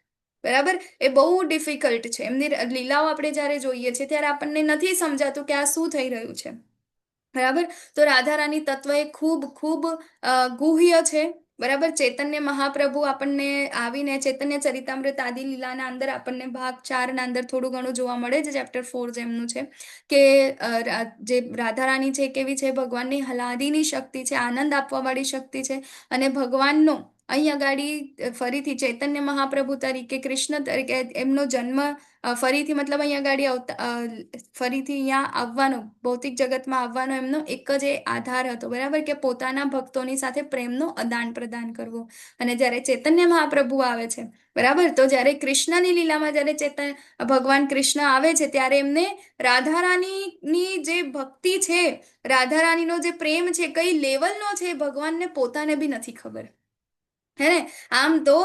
બરાબર, એ બહુ ડિફિકલ્ટ છે. એમની લીલાઓ આપણે જ્યારે જોઈએ છીએ ત્યારે આપણને નથી સમજાતું કે આ શું થઈ રહ્યું છે, બરાબર. તો રાધા રાણી તત્વ એ ખૂબ ખૂબ ગુહ્ય છે, બરાબર. ચૈતન્ય મહાપ્રભુ આપણને આવીને ચૈતન્ય ચરિતામૃત આદિ લીલાના અંદર આપણને ભાગ 4 ના અંદર થોડું ઘણું જોવા મળે છે, ચેપ્ટર 4 જેમનું છે કે જે રાધા રાણી છે કેવી છે, ભગવાનની હલાદીની શક્તિ છે, આનંદ આપવા વાળી શક્તિ છે. અને ભગવાનનો અહીં અગાડી ફરીથી ચૈતન્ય મહાપ્રભુ તરીકે કૃષ્ણ તરીકે એમનો જન્મ ફરીથી મતલબ અહીંયા ગાડી ફરીથી અહીંયા આવવાનો, ભૌતિક જગતમાં આવવાનો એમનો એક જ એ આધાર હતો, બરાબર, કે પોતાના ભક્તોની સાથે પ્રેમનું આદાન પ્રદાન કરવું. અને જ્યારે ચૈતન્ય મહાપ્રભુ આવે છે, બરાબર, તો જ્યારે કૃષ્ણની લીલામાં જ્યારે ભગવાન કૃષ્ણ આવે છે ત્યારે એમને રાધા રાણીની જે ભક્તિ છે, રાધા રાણીનો જે પ્રેમ છે કઈ લેવલનો છે ભગવાનને પોતાને બી નથી ખબર, હે ને. આમ તો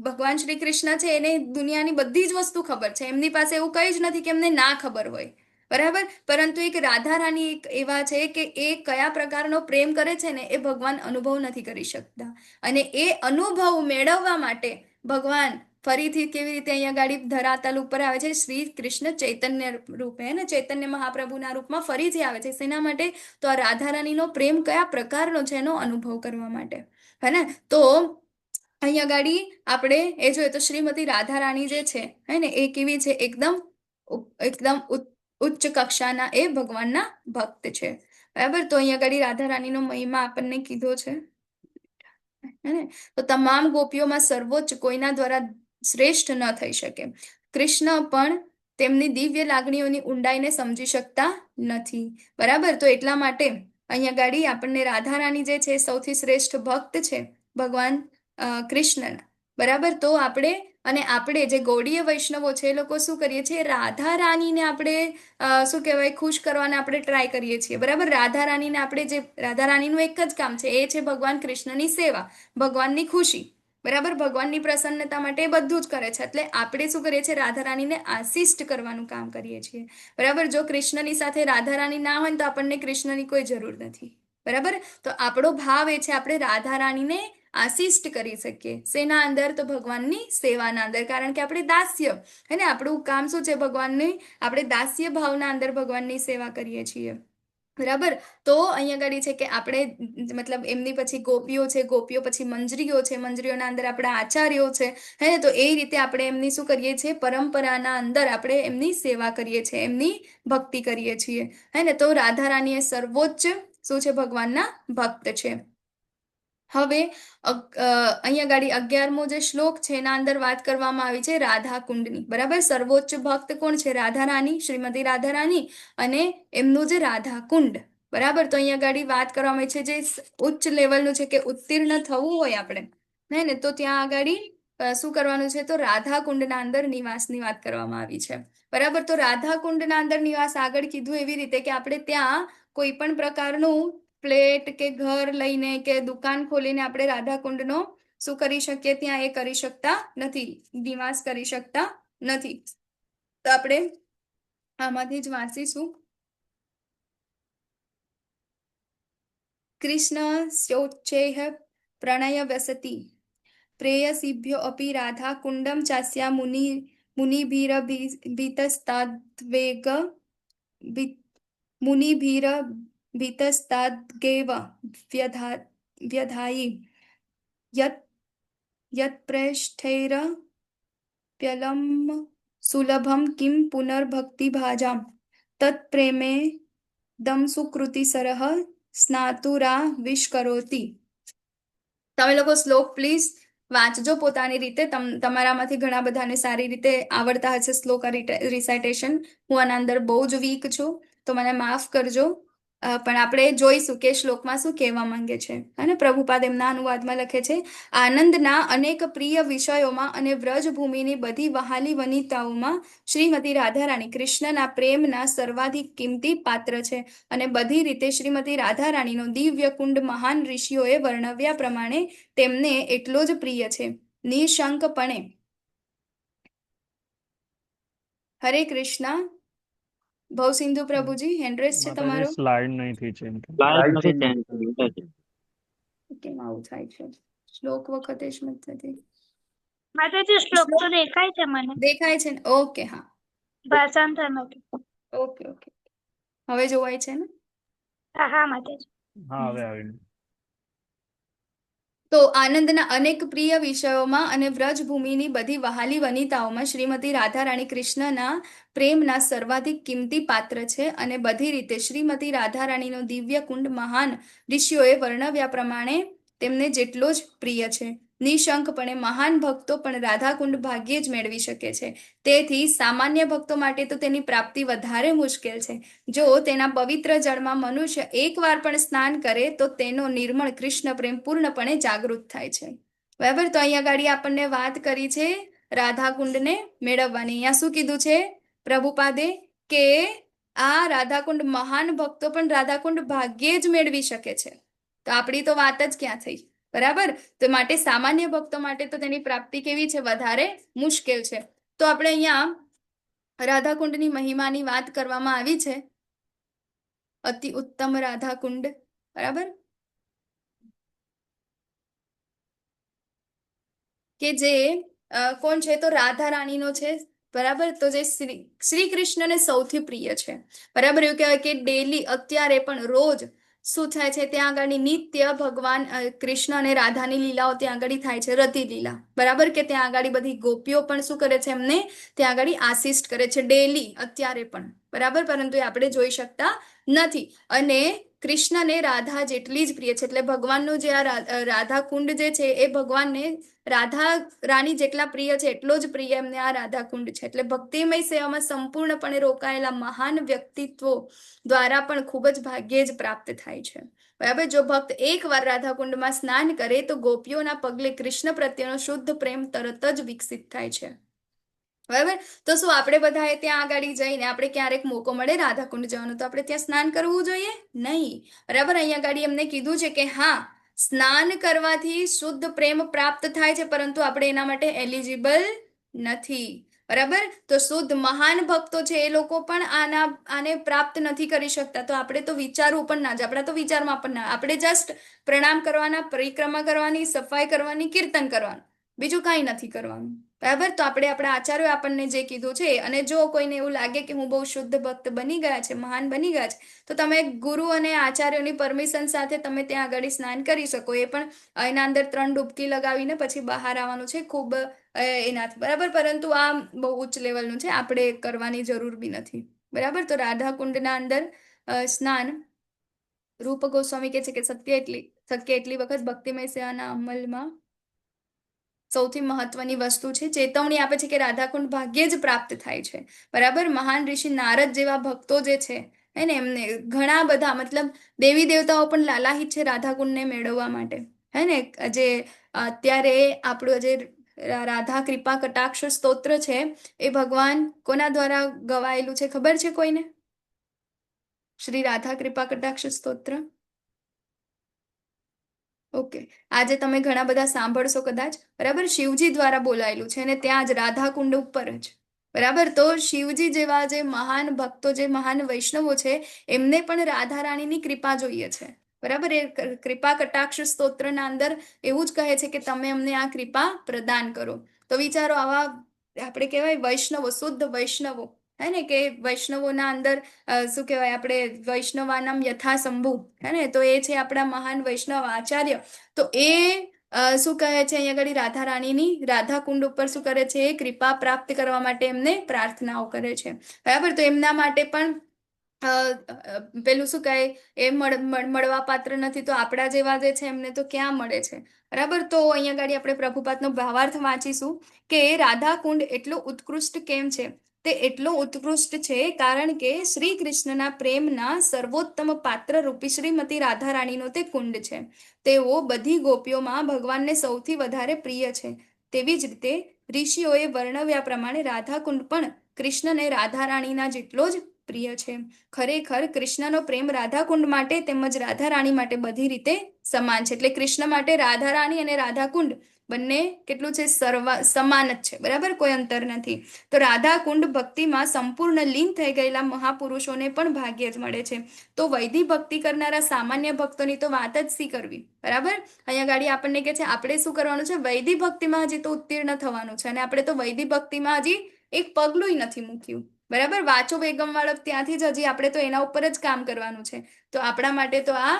ભગવાન શ્રી કૃષ્ણ છે એને દુનિયાની બધી જ વસ્તુ ખબર છે, એમની પાસે એવું કંઈ જ નથી કે એમને ના ખબર હોય, બરાબર. પરંતુ એક રાધા રાણી એક એવા છે કે એ કયા પ્રકારનો પ્રેમ કરે છે ને એ ભગવાન અનુભવ નથી કરી શકતા. અને એ અનુભવ મેળવવા માટે ભગવાન ફરીથી કેવી રીતે અહીંયા ગાડી ધરાતલ ઉપર આવે છે, શ્રી કૃષ્ણ ચૈતન્ય રૂપે, ને ચૈતન્ય મહાપ્રભુના રૂપમાં ફરીથી આવે છે. શેના માટે? તો આ રાધા રાણીનો પ્રેમ કયા પ્રકારનો છે એનો અનુભવ કરવા માટે, હે ને. તો અહીંયા ગાડી આપણે એ જોઈએ તો શ્રીમતી રાધા રાણી જે છે, હે ને, એ કેવી છે? એકદમ ઉચ્ચ કક્ષાના એ ભગવાનના ભક્ત છે, બરાબર. તો અહીંયા ગાડી રાધા રાણીનો મહિમા આપણને કીધો છે, હે ને. તો તમામ ગોપીઓમાં સર્વોચ્ચ કોઈના દ્વારા શ્રેષ્ઠ ન થઈ શકે. કૃષ્ણ પણ તેમની દિવ્ય લાગણીઓની ઊંડાઈને સમજી શકતા નથી, બરાબર. તો એટલા માટે અહીંયા ગાડી આપણને રાધા રાણી જે છે સૌથી શ્રેષ્ઠ ભક્ત છે ભગવાન કૃષ્ણના, બરાબર. તો આપણે જે ગૌડીય વૈષ્ણવો છે એ લોકો શું કરીએ છીએ? રાધા રાણીને આપણે શું કહેવાય, ખુશ કરવાને આપણે ટ્રાય કરીએ છીએ, બરાબર. રાધા રાણીનું એક જ કામ છે, એ છે ભગવાન કૃષ્ણની સેવા, ભગવાનની ખુશી, બરાબર, ભગવાનની પ્રસન્નતા માટે એ બધું જ કરે છે. એટલે આપણે શું કરીએ છીએ? રાધા રાણીને આસિસ્ટ કરવાનું કામ કરીએ છીએ, બરાબર. જો કૃષ્ણની સાથે રાધા રાણી ના હોય તો આપણને કૃષ્ણની કોઈ જરૂર નથી, બરાબર. તો આપણો ભાવ એ છે આપણે રાધા રાણીને આસિસ્ટ કરી શકીએ. શેના અંદર? તો ભગવાનની સેવાના અંદર, કારણ કે આપણે દાસ્ય, હે ને, આપણું કામ શું છે? ભગવાનની આપણે દાસ્ય ભાવના અંદર ભગવાનની સેવા કરીએ છીએ, બરાબર. તો અહીંયા આગળ છે કે આપણે મતલબ એમની પછી ગોપીઓ છે, ગોપીઓ પછી મંજરીઓ છે, મંજરીઓના અંદર આપણા આચાર્યો છે, હે ને. તો એ રીતે આપણે એમની શું કરીએ છીએ? પરંપરાના અંદર આપણે એમની સેવા કરીએ છીએ, એમની ભક્તિ કરીએ છીએ, હે ને. તો રાધા રાણી એ સર્વોચ્ચ શું છે? ભગવાનના ભક્ત છે. હવે અહીંયા ગાડી 11મો જે શ્લોક છે એના અંદર વાત કરવામાં આવી છે રાધા કુંડની, બરાબર. સર્વોચ્ચ ભક્ત કોણ છે? રાધા રાણી, શ્રીમતી રાધા રાણી, અને એમનું જે રાધા કુંડ, બરાબર. તો અહીંયા ગાડી વાત કરવામાં આવી છે જે ઉચ્ચ લેવલનું છે કે ઉત્તીર્ણ થવું હોય આપણે, હે ને, તો ત્યાં આગળ શું કરવાનું છે? તો રાધા કુંડના અંદર નિવાસની વાત કરવામાં આવી છે, બરાબર. તો રાધા કુંડના અંદર નિવાસ આગળ કીધું એવી રીતે કે આપણે ત્યાં કોઈ પણ પ્રકારનું ફ્લેટ કે ઘર લઈને કે દુકાન ખોલીને આપણે રાધાકુંડનો શું કરી શકીએ? ત્યાં એ કરી શકતા નથી, નિવાસ કરી શકતા નથી. તો આપણે આમાંથી જ વાંચીશું. કૃષ્ણ સ્યોચ્ચૈઃ પ્રણય વ્યસતિ પ્રેયસીભ્યો અપી રાધા કુંડમ ચાસ્યા મુનિભીરભીતસ્તાદ્વેગ મુનિભીરભીતસ્તાદ્ગેવ વ્યધાયી યત્પ્રેષ્ઠૈરપ્યલમ સુલભમ કિમ પુનર્ભક્તિભાજામ તત્પ્રેમે દમ સુકૃતિસરઃ સ્નાતુરા વિષ્કરોતિ. તમે લોકો શ્લોક પ્લીઝ વાંચજો પોતાની રીતે. તમારામાંથી ઘણા બધાને સારી રીતે આવડતા હશે શ્લોક રિસાઇટેશન. હું આના અંદર બહુ જ વીક છું, તો મને માફ કરજો. પણ આપણે જોઈશું કે શ્લોકમાં શું કહેવા માંગે છે. અને પ્રભુપાદ એમના અનુવાદમાં લખે છે, આનંદના અનેક પ્રિય વિષયોમાં અને વ્રજભૂમિની બધી વહાલી વનિતાઓમાં શ્રીમતી રાધારાણી કૃષ્ણના પ્રેમના સર્વાધિક કિંમતી પાત્ર છે અને બધી રીતે શ્રીમતી રાધારાણીનો દિવ્ય કુંડ મહાન ઋષિઓએ વર્ણવ્યા પ્રમાણે તેમને એટલો જ પ્રિય છે. નિશંકપણે. હરે કૃષ્ણ. ભવસિંધુ પ્રભુજી, હેન્ડરેસ છે માતાજી તમારો. સ્લાઇડ નહીં થઈ ચેન્જ થઈ. સ્લાઇડ નથી ચેન્જ કરી માતાજી. કેમ આવું થાય છે? શ્લોક વખતે જ નથી થતી. માતાજી શ્લોક તો દેખાય છે મને, દેખાય છે ને? ઓકે, હા, ભાષાંતર નથી. Okay okay. હવે જોવાય છે ને? હા હા માતાજી. હા હવે આવી. તો આનંદના અનેક પ્રિય વિષયોમાં અને વ્રજભૂમિની બધી વહાલી વનિતાઓમાં શ્રીમતી રાધારાણી કૃષ્ણના પ્રેમના સર્વાધિક કિંમતી પાત્ર છે અને બધી રીતે શ્રીમતી રાધારાણીનો દિવ્ય કુંડ મહાન ઋષિઓએ વર્ણવ્યા પ્રમાણે તેમને જેટલો જ પ્રિય છે. નિશંકપણે મહાન ભક્તો પણ રાધાકુંડ ભાગ્યે જ મેળવી શકે છે. તેથી સામાન્ય ભક્તો માટે તો તેની પ્રાપ્તિ વધારે મુશ્કેલ છે. જો તેના પવિત્ર જળમાં મનુષ્ય એકવાર પણ સ્નાન કરે તો તેનો નિર્મળ કૃષ્ણ પ્રેમ પૂર્ણપણે જાગૃત થાય છે. બરાબર, તો અહીંયા ગાડી આપણને વાત કરી છે રાધાકુંડને મેળવવાની. અહીંયા શું કીધું છે પ્રભુપાદે? કે આ રાધાકુંડ મહાન ભક્તો પણ રાધાકુંડ ભાગ્યે જ મેળવી શકે છે. તો આપણી તો વાત જ ક્યાં થઈ? બરાબર, તો માટે સામાન્ય ભક્તો માટે તો તેની પ્રાપ્તિ કેવી છે? વધારે મુશ્કેલ છે. તો આપણે અહીંયા રાધાકુંડની મહિમાની વાત કરવામાં આવી છે. અતિ ઉત્તમ રાધાકુંડ. બરાબર, કે જે કોણ છે? તો રાધા રાણીનો છે. બરાબર, તો જે શ્રી કૃષ્ણને સૌથી પ્રિય છે. બરાબર, એવું કહેવાય કે ડેલી અત્યારે પણ રોજ શું થાય છે? ત્યાં આગળની નિત્ય ભગવાન કૃષ્ણ અને રાધાની લીલાઓ ત્યાં આગળ થાય છે, રતિ લીલા. બરાબર, કે ત્યાં આગળ બધી ગોપીઓ પણ શું કરે છે? એમને ત્યાં આગળ આસિસ્ટ કરે છે ડેલી અત્યારે પણ. બરાબર, પરંતુ એ આપણે જોઈ શકતા નથી. અને કૃષ્ણને રાધા જેટલી જ પ્રિય છે. એટલે ભગવાનનું જે આ રાધા કુંડ જે છે એ ભગવાનને રાધા રાણી જેટલા પ્રિય છે એટલો જ પ્રિય એમને આ રાધા કુંડ છે. એટલે ભક્તિમય સેવામાં સંપૂર્ણપણે રોકાયેલા મહાન વ્યક્તિત્વો દ્વારા પણ ખૂબ જ ભાગ્યે જ પ્રાપ્ત થાય છે. બરાબર, જો ભક્ત એકવાર રાધાકુંડમાં સ્નાન કરે તો ગોપીઓના પગલે કૃષ્ણ પ્રત્યેનો શુદ્ધ પ્રેમ તરત જ વિકસિત થાય છે. બરાબર, તો શું આપણે બધાએ ત્યાં આગળ જઈને આપણે ક્યારેક મોકો મળે રાધાકુંડ જવાનો તો આપણે ત્યાં સ્નાન કરવું જોઈએ? નહીં. બરાબર, અહીંયા આગળ એમને કીધું છે કે હા, સ્નાન કરવાથી શુદ્ધ પ્રેમ પ્રાપ્ત થાય છે, પરંતુ આપણે એના માટે એલિજિબલ નથી. બરાબર, તો શુદ્ધ મહાન ભક્તો છે એ લોકો પણ આને પ્રાપ્ત નથી કરી શકતા. તો આપણે તો વિચારવું પણ ના જ, આપણા તો વિચારમાં પણ ના. આપણે જસ્ટ પ્રણામ કરવાના, પરિક્રમા કરવાની, સફાઈ કરવાની, કીર્તન કરવાનું, બીજું કાંઈ નથી કરવાનું. બરાબર, તો આપણે આપણા આચાર્યો આપણને જે કીધું છે, અને જો કોઈને એવું લાગે કે હું બહુ શુદ્ધ ભક્ત બની ગયા છે, મહાન બની ગયા છે, તો તમે ગુરુ અને આચાર્યોની પરમિશન સાથે તમે ત્યાં આગળ સ્નાન કરી શકો. એ પણ એના અંદર 3 ડૂબકી લગાવીને પછી બહાર આવવાનું છે. ખૂબ એનાથી. બરાબર, પરંતુ આ બહુ ઉચ્ચ લેવલનું છે, આપણે કરવાની જરૂર બી નથી. બરાબર, તો રાધા કુંડના અંદર સ્નાન રૂપ ગોસ્વામી કહે છે કે શક્ય એટલી વખત ભક્તિમય સેવાના અમલમાં સૌથી મહત્વની વસ્તુ છે. ચેતવણી આપે છે કે રાધાકુંડ ભાગ્યે જ પ્રાપ્ત થાય છે. બરાબર, મહાન ઋષિ નારદ જેવા ભક્તો જે છે ને એમને ઘણા બધા, મતલબ દેવી દેવતાઓ પણ લાલાહિત છે રાધાકુંડને મેળવવા માટે. હે ને, જે અત્યારે આપણું જે રાધા કૃપા કટાક્ષ સ્તોત્ર છે એ ભગવાન કોના દ્વારા ગવાયેલું છે ખબર છે કોઈને? શ્રી રાધા કૃપા કટાક્ષ સ્તોત્ર. ઓકે, આજે તમે ઘણા બધા સાંભળશો કદાચ. બરાબર, શિવજી દ્વારા બોલાયેલું છે અને ત્યાં જ રાધાકુંડ ઉપર જ. બરાબર, તો શિવજી જેવા જે મહાન ભક્તો, જે મહાન વૈષ્ણવો છે, એમને પણ રાધા રાણીની કૃપા જોઈએ છે. બરાબર, એ કૃપા કટાક્ષ સ્તોત્રના અંદર એવું જ કહે છે કે તમે અમને આ કૃપા પ્રદાન કરો. તો વિચારો, આવા આપણે કહેવાય વૈષ્ણવો, શુદ્ધ વૈષ્ણવો, હે ને, કે વૈષ્ણવોના અંદર શું કહેવાય, આપણે વૈષ્ણવાનામ યથા શંભુ, હે ને, તો એ છે આપણા મહાન વૈષ્ણવ આચાર્ય. તો એ શું કહે છે અહીંયા આગળ રાધા રાણીની રાધા કુંડ ઉપર શું કરે છે? કૃપા પ્રાપ્ત કરવા માટે એમને પ્રાર્થનાઓ કરે છે. બરાબર, તો એમના માટે પણ પેલું શું કહે, એ મળવા પાત્ર નથી, તો આપણા જેવા જે છે એમને તો ક્યાં મળે છે? બરાબર, તો અહીંયા આગળ આપણે પ્રભુપાદનો ભાવાર્થ વાંચીશું કે રાધા કુંડ એટલું ઉત્કૃષ્ટ કેમ છે. તે એટલો ઉત્કૃષ્ટ છે કારણ કે શ્રી કૃષ્ણના પ્રેમના સર્વોત્તમ પાત્ર રૂપી શ્રીમતી રાધા રાણીનો તે કુંડ છે. તેઓ બધી ગોપીઓમાં ભગવાનને સૌથી વધારે પ્રિય છે. તેવી જ રીતે ઋષિઓએ વર્ણવ્યા પ્રમાણે રાધાકુંડ પણ કૃષ્ણને રાધા રાણીના જેટલો જ પ્રિય છે. ખરેખર કૃષ્ણનો પ્રેમ રાધાકુંડ માટે તેમજ રાધા રાણી માટે બધી રીતે સમાન છે. એટલે કૃષ્ણ માટે રાધા રાણી અને રાધાકુંડ બંને કેટલું છે સમાન જ છે, બરાબર, કોઈ અંતર નથી. તો રાધાકુંડ ભક્તિમાં સંપૂર્ણ લીન થઈ ગયેલા મહાપુરુષોને પણ ભાગ્ય જ મળે છે. તો વૈદિક ભક્તિ કરનારા સામાન્ય ભક્તોની તો વાત જ શી કરવી, બરાબર. અહીંયા ગાડી આપણને કે છે આપણે શું કરવાનું છે, વૈદિક ભક્તિમાં હજી તો ઉત્તીર્ણ થવાનું છે. અને આપણે તો વૈદિક ભક્તિમાં હજી એક પગલું નથી મૂક્યું, બરાબર. વાંચો વેગમ વાળો ત્યાંથી જ હજી આપણે તો એના ઉપર જ કામ કરવાનું છે. તો આપણા માટે તો આ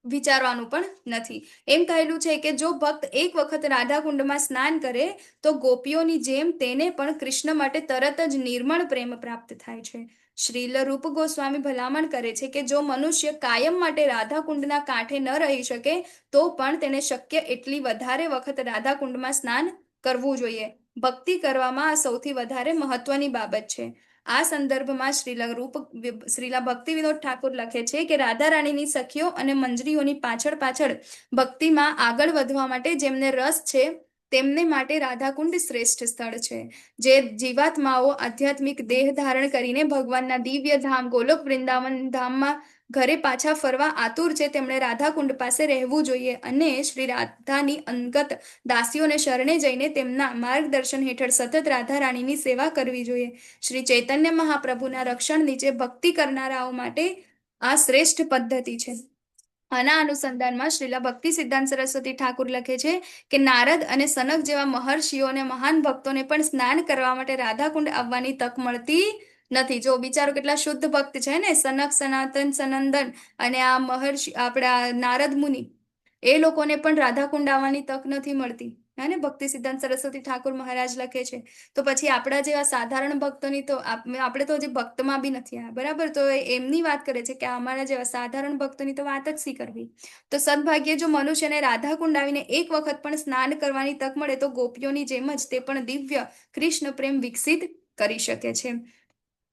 વિચારવાનું પણ નથી. એમ કહેલું છે કે જો ભક્ત એક વખત રાધાકુંડમાં સ્નાન કરે તો ગોપીઓની જેમ તેને પણ કૃષ્ણ માટે તરત જ નિર્મળ પ્રેમ પ્રાપ્ત થાય છે. શ્રીલ રૂપ ગોસ્વામી ભલામણ કરે છે કે જો મનુષ્ય કાયમ માટે રાધાકુંડના કાંઠે ન રહી શકે તો પણ તેને શક્ય એટલી વધારે વખત રાધાકુંડમાં સ્નાન કરવું જોઈએ. ભક્તિ કરવામાં આ સૌથી વધારે મહત્વની બાબત છે. આ સંદર્ભમાં શ્રીલા ભક્તિ વિનોદ ઠાકોર લખે છે કે રાધા રાણીની સખીઓ અને મંજરીઓની પાછળ પાછળ ભક્તિમાં આગળ વધવા માટે જેમને રસ છે તેમને માટે રાધાકુંડ શ્રેષ્ઠ સ્થળ છે. જે જીવાત્માઓ આધ્યાત્મિક દેહ ધારણ કરીને ભગવાનના દિવ્ય ધામ ગોલોક વૃંદાવન ધામમાં ઘરે પાછા ફરવા આતુર છે તેમણે રાધાકુંડ પાસે રહેવું જોઈએ અને શ્રી રાધાની અંગત દાસીઓને શરણે જઈને તેમના માર્ગદર્શન હેઠળ સતત રાધા રાણીની સેવા કરવી જોઈએ. શ્રી ચૈતન્ય મહાપ્રભુના રક્ષણ નીચે ભક્તિ કરનારાઓ માટે આ શ્રેષ્ઠ પદ્ધતિ છે. આના અનુસંધાનમાં શ્રીલા ભક્તિ સિદ્ધાંત સરસ્વતી ઠાકુર લખે છે કે નારદ અને સનક જેવા મહર્ષિઓ અને મહાન ભક્તોને પણ સ્નાન કરવા માટે રાધાકુંડ આવવાની તક મળતી નથી. જો બિચારો કેટલા શુદ્ધ ભક્ત છે ને, સનક, સનાતન, સનંદન અને આ મહર્ષિ આપણા નારદ મુનિ, એ લોકોને પણ રાધાકુંડ આવવાની તક નથી મળતી. ને ભક્તિ સિદ્ધાંત સરસ્વતી ઠાકુર મહારાજ લખે છે. તો પછી આપણા જેવા સાધારણ ભક્તોની તો આપણે તો હજી ભક્તમાં બી નથી આવ્યા, બરાબર. તો એમની વાત કરે છે કે અમારા જેવા સાધારણ ભક્તોની તો વાત જ શી કરવી. તો સદભાગ્ય જો મનુષ્યને રાધાકુંડ આવીને એક વખત પણ સ્નાન કરવાની તક મળે તો ગોપીઓની જેમ જ તે પણ દિવ્ય કૃષ્ણ પ્રેમ વિકસિત કરી શકે છે.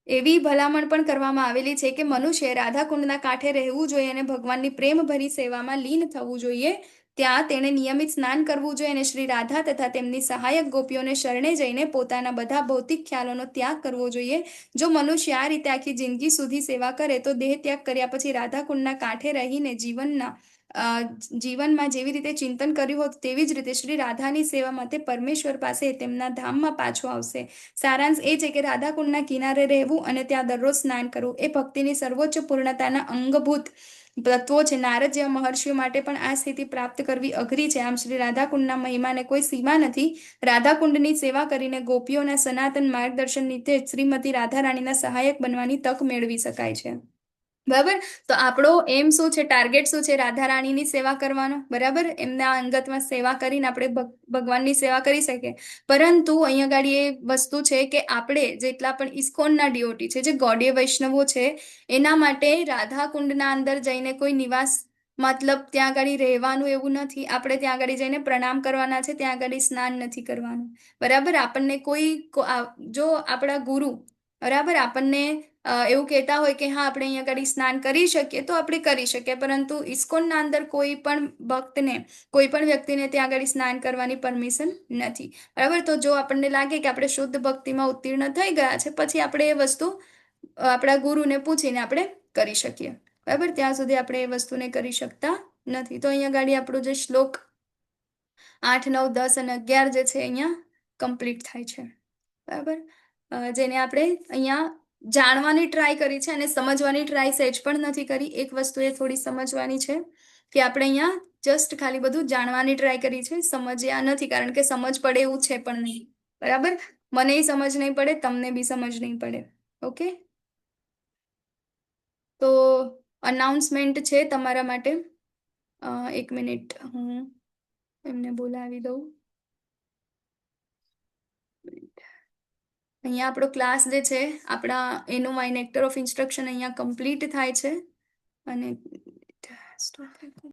એવી ભલામણ પણ કરવામાં આવેલી છે કે મનુષ્ય રાધાકુંડના કાંઠે રહેવું જોઈએ અને ભગવાનની પ્રેમભરી સેવામાં લીન થવું જોઈએ. ત્યાં તેણે નિયમિત સ્નાન કરવું જોઈએ અને શ્રી રાધા તથા તેમની સહાયક ગોપીઓને શરણે જઈને પોતાના બધા ભૌતિક ખ્યાલોનો ત્યાગ કરવો જોઈએ. જો મનુષ્ય આ રીતે આખી જિંદગી સુધી સેવા કરે તો દેહ ત્યાગ કર્યા પછી રાધાકુંડના કાંઠે રહીને જીવનમાં જેવી રીતે ચિંતન કર્યું હોત તેવી જ રીતે શ્રી રાધાની સેવામાં તે પરમેશ્વર પાસે તેમના ધામમાં પાછો આવશે. સારાંશ એ છે કે રાધાકુંડના કિનારે રહેવું અને ત્યાં દરરોજ સ્નાન કરવું એ ભક્તિની સર્વોચ્ચ પૂર્ણતાના અંગભૂત તત્વો છે. નારદ જેવા મહર્ષિઓ માટે પણ આ સ્થિતિ પ્રાપ્ત કરવી અઘરી છે. આમ શ્રી રાધાકુંડના મહિમાને કોઈ સીમા નથી. રાધાકુંડની સેવા કરીને ગોપીઓના સનાતન માર્ગદર્શન નીચે શ્રીમતી રાધા રાણીના સહાયક બનવાની તક મેળવી શકાય છે, બરાબર. તો આપણો એમ શું છે, ટાર્ગેટ શું છે? રાધા રાણીની સેવા કરવાનો, બરાબર. એમના અંગતમાં સેવા કરીને આપણે ભગવાનની સેવા કરી શકીએ. પરંતુ અહીંયા ગાડી એ વસ્તુ છે કે આપણે જેટલા પણ ઇસ્કોનના ડિયોટી છે, જે ગૌડીય વૈષ્ણવો છે, એના માટે રાધાકુંડના અંદર જઈને કોઈ નિવાસ મતલબ ત્યાં આગળ રહેવાનું એવું નથી. આપણે ત્યાં આગળ જઈને પ્રણામ કરવાના છે, ત્યાં આગળ સ્નાન નથી કરવાનું, બરાબર. આપણને જો આપણા ગુરુ, બરાબર, આપણને એવું કહેતા હોય કે હા આપણે અહીંયા આગળ સ્નાન કરી શકીએ તો આપણે કરી શકીએ. પરંતુ ઇસ્કોનના અંદર કોઈ પણ ભક્તને, કોઈ પણ વ્યક્તિને ત્યાં આગળ સ્નાન કરવાની પરમિશન નથી, બરાબર. તો જો આપણને લાગે કે આપણે શુદ્ધ ભક્તિમાં ઉત્તીર્ણ થઈ ગયા છે, પછી આપણે એ વસ્તુ આપણા ગુરુને પૂછીને આપણે કરી શકીએ, બરાબર. ત્યાં સુધી આપણે એ વસ્તુને કરી શકતા નથી. તો અહીંયા ગાડી આપણો જે શ્લોક 8, 9, 10 અને 11 જે છે અહીંયા કમ્પ્લીટ થાય છે, બરાબર. જેને આપણે અહીંયા જાણવાની ટ્રાય કરી છે અને સમજવાની ટ્રાય સહેજ પણ નથી કરી. એક વસ્તુ એ થોડી સમજવાની છે કે આપણે અહીંયા જસ્ટ ખાલી બધું જાણવાની ટ્રાય કરી છે, સમજ્યા નથી. કારણ કે સમજ પડે એવું છે પણ નહીં, બરાબર. મને સમજ નહીં પડે, તમને બી સમજ નહીં પડે. ઓકે, તો અનાઉન્સમેન્ટ છે તમારા માટે. 1 મિનિટ, હું એમને બોલાવી દઉં. અહીંયા આપણો ક્લાસ જે છે આપણા એનું માય નેક્ટર ઓફ ઇન્સ્ટ્રક્શન અહીંયા કમ્પ્લીટ થાય છે અને